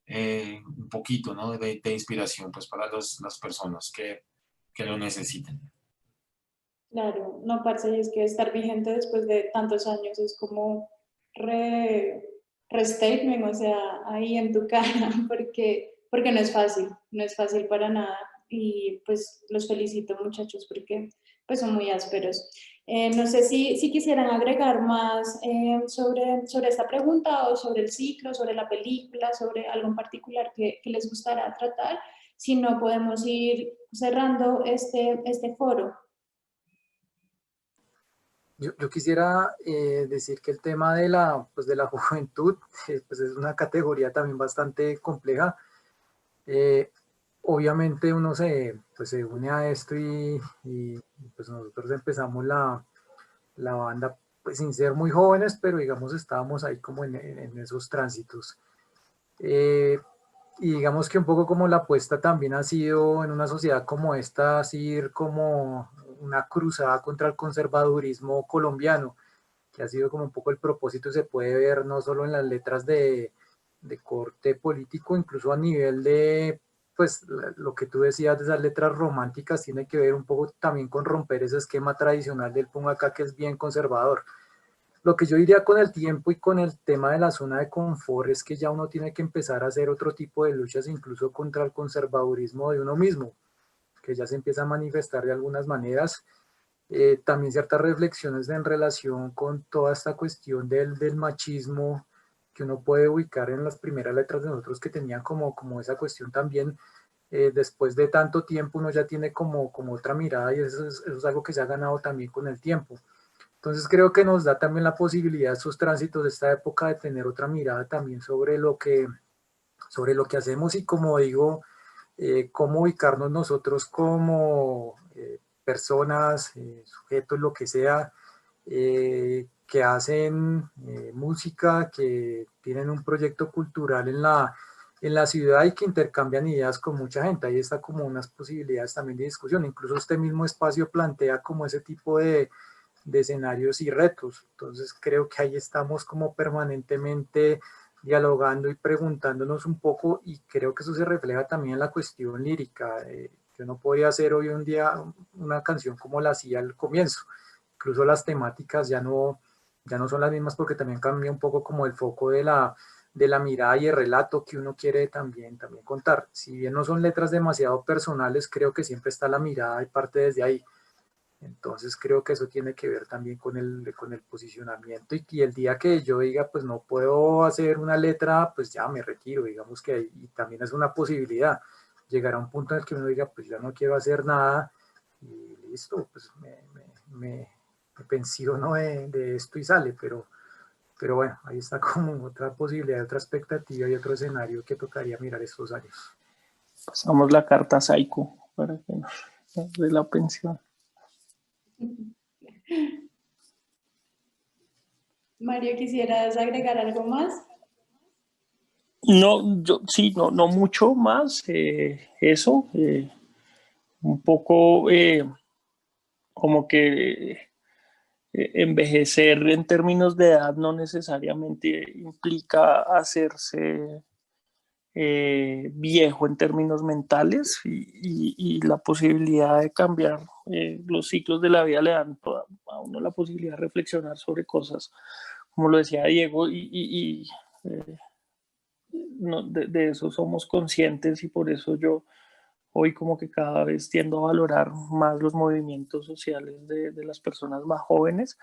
un poquito, ¿no? de inspiración, pues, para las personas que lo necesiten. Claro, no, parce, es que estar vigente después de tantos años es como restatement, o sea, ahí en tu cara, porque no es fácil para nada. Y pues los felicito, muchachos, porque pues son muy ásperos. No sé si quisieran agregar más sobre esta pregunta o sobre el ciclo, sobre la película, sobre algo en particular que les gustará tratar. Si no, podemos ir cerrando este foro. Yo quisiera decir que el tema pues de la juventud pues es una categoría también bastante compleja. Obviamente uno pues se une a esto y pues nosotros empezamos la banda pues sin ser muy jóvenes, pero digamos estábamos ahí como en esos tránsitos. Y digamos que un poco como la apuesta también ha sido en una sociedad como esta, así como una cruzada contra el conservadurismo colombiano, que ha sido como un poco el propósito, se puede ver no solo en las letras de corte político, incluso a nivel de, pues lo que tú decías de esas letras románticas, tiene que ver un poco también con romper ese esquema tradicional del punk acá que es bien conservador. Lo que yo diría con el tiempo y con el tema de la zona de confort es que ya uno tiene que empezar a hacer otro tipo de luchas, incluso contra el conservadurismo de uno mismo, que ya se empieza a manifestar de algunas maneras. También ciertas reflexiones en relación con toda esta cuestión del machismo que uno puede ubicar en las primeras letras de nosotros que tenían como esa cuestión también. Después de tanto tiempo uno ya tiene como otra mirada y eso es algo que se ha ganado también con el tiempo. Entonces creo que nos da también la posibilidad esos tránsitos de esta época de tener otra mirada también sobre lo que hacemos y como digo, cómo ubicarnos nosotros como personas, sujetos, lo que sea, que hacen música, que tienen un proyecto cultural en la ciudad y que intercambian ideas con mucha gente. Ahí está como unas posibilidades también de discusión. Incluso este mismo espacio plantea como ese tipo de escenarios y retos. Entonces creo que ahí estamos como permanentemente dialogando y preguntándonos un poco y creo que eso se refleja también en la cuestión lírica. Yo no podía hacer hoy un día una canción como la hacía al comienzo. Incluso las temáticas ya no son las mismas porque también cambia un poco como el foco de la mirada y el relato que uno quiere también contar. Si bien no son letras demasiado personales, creo que siempre está la mirada y parte desde ahí. Entonces creo que eso tiene que ver también con el posicionamiento y el día que yo diga, pues no puedo hacer una letra, pues ya me retiro, digamos que y también es una posibilidad. Llegar a un punto en el que uno diga, pues ya no quiero hacer nada y listo, pues me pensiono de esto y sale, pero bueno, ahí está como otra posibilidad, otra expectativa y otro escenario que tocaría mirar estos años. Pasamos la carta a Saico para que nos dé la pensión. Mario, ¿quisieras agregar algo más? No, yo sí, no mucho más. Eso, un poco como que envejecer en términos de edad no necesariamente implica hacerse viejo en términos mentales y la posibilidad de cambiar los ciclos de la vida le dan a uno la posibilidad de reflexionar sobre cosas, como lo decía Diego, no, de eso somos conscientes y por eso yo hoy como que cada vez tiendo a valorar más los movimientos sociales de las personas más jóvenes,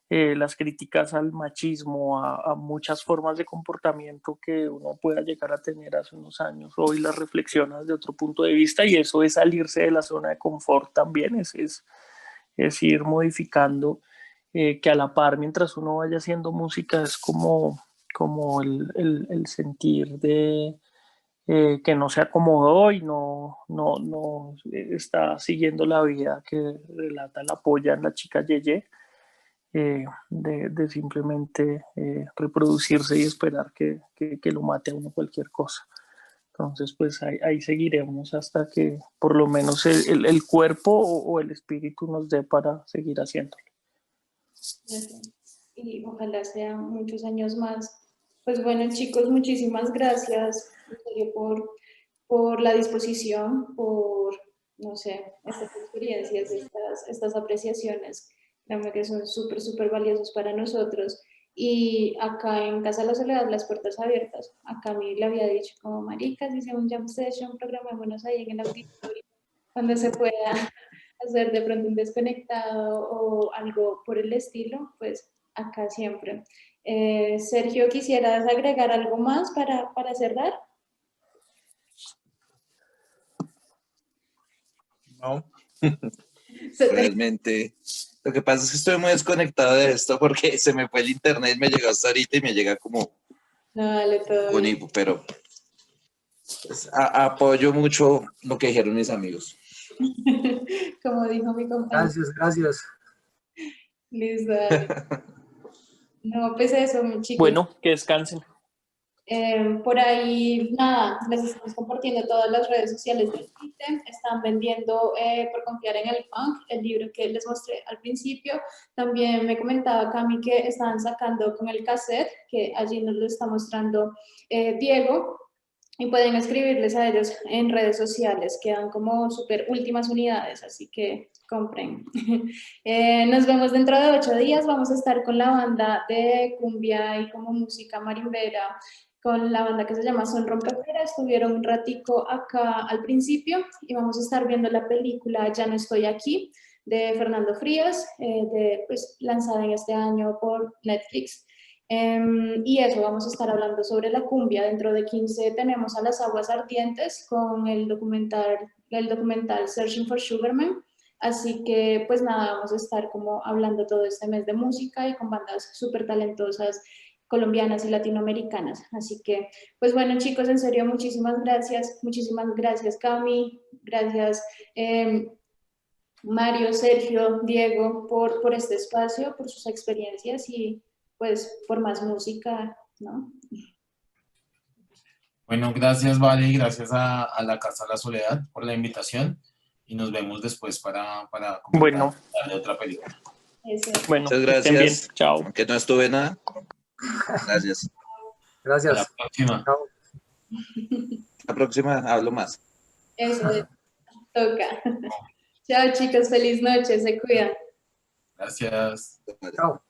las críticas al machismo, a muchas formas de comportamiento que uno pueda llegar a tener hace unos años, hoy las reflexionas de otro punto de vista y eso es salirse de la zona de confort también, es ir modificando, que a la par mientras uno vaya haciendo música es como el sentir de que no se acomodó y no está siguiendo la vida que relata la polla en la chica Yeye, de simplemente reproducirse y esperar que lo mate a uno cualquier cosa. Entonces, pues ahí seguiremos hasta que por lo menos el cuerpo o el espíritu nos dé para seguir haciéndolo. Y ojalá sean muchos años más. Pues bueno, chicos, muchísimas gracias en serio por la disposición, por, no sé, estas experiencias, estas apreciaciones. Créanme que son súper, súper valiosos para nosotros. Y acá en Casa de la Soledad, las puertas abiertas. Acá a mí le había dicho como, maricas, hice un jam session, programémonos ahí en el auditorio, cuando se pueda hacer de pronto un desconectado o algo por el estilo, pues acá siempre. Sergio, ¿quisieras agregar algo más para cerrar? No. Realmente, lo que pasa es que estoy muy desconectado de esto porque se me fue el internet, me llegó hasta ahorita y me llega como No, dale, todo con bien. hipo, pero pues, apoyo mucho lo que dijeron mis amigos. Como dijo mi compañero. Gracias. Listo, dale. No, pues eso, mis chicos. Bueno, que descansen. Por ahí, nada, les estamos compartiendo todas las redes sociales del ITEM. Están vendiendo por confiar en el punk, el libro que les mostré al principio. También me comentaba Cami que estaban sacando con el cassette, que allí nos lo está mostrando Diego. Y pueden escribirles a ellos en redes sociales, quedan como súper últimas unidades, así que compren. Nos vemos dentro de 8 días, vamos a estar con la banda de cumbia y como música marimbera, con la banda que se llama Son Rompepera, estuvieron un ratico acá al principio y vamos a estar viendo la película Ya no estoy aquí, de Fernando Frías, pues, lanzada en este año por Netflix. Y eso, vamos a estar hablando sobre la cumbia. Dentro de 15 tenemos a Las Aguas Ardientes con el documental Searching for Sugarman. Así que, pues nada, vamos a estar como hablando todo este mes de música y con bandas súper talentosas colombianas y latinoamericanas. Así que, pues bueno, chicos, en serio, muchísimas gracias, Cami, gracias, Mario, Sergio, Diego, por este espacio, por sus experiencias y pues por más música, ¿no? Bueno, gracias, Vale, y gracias a la Casa de la Soledad por la invitación y nos vemos después para Bueno, de otra película. Eso. bueno, Muchas que estén bien. gracias. Chao. Aunque no estuve nada. Gracias. Hasta la Gracias. próxima. Chao. La próxima hablo más. Eso toca. Chao, chicos, feliz noche, se cuidan. Gracias. Chao.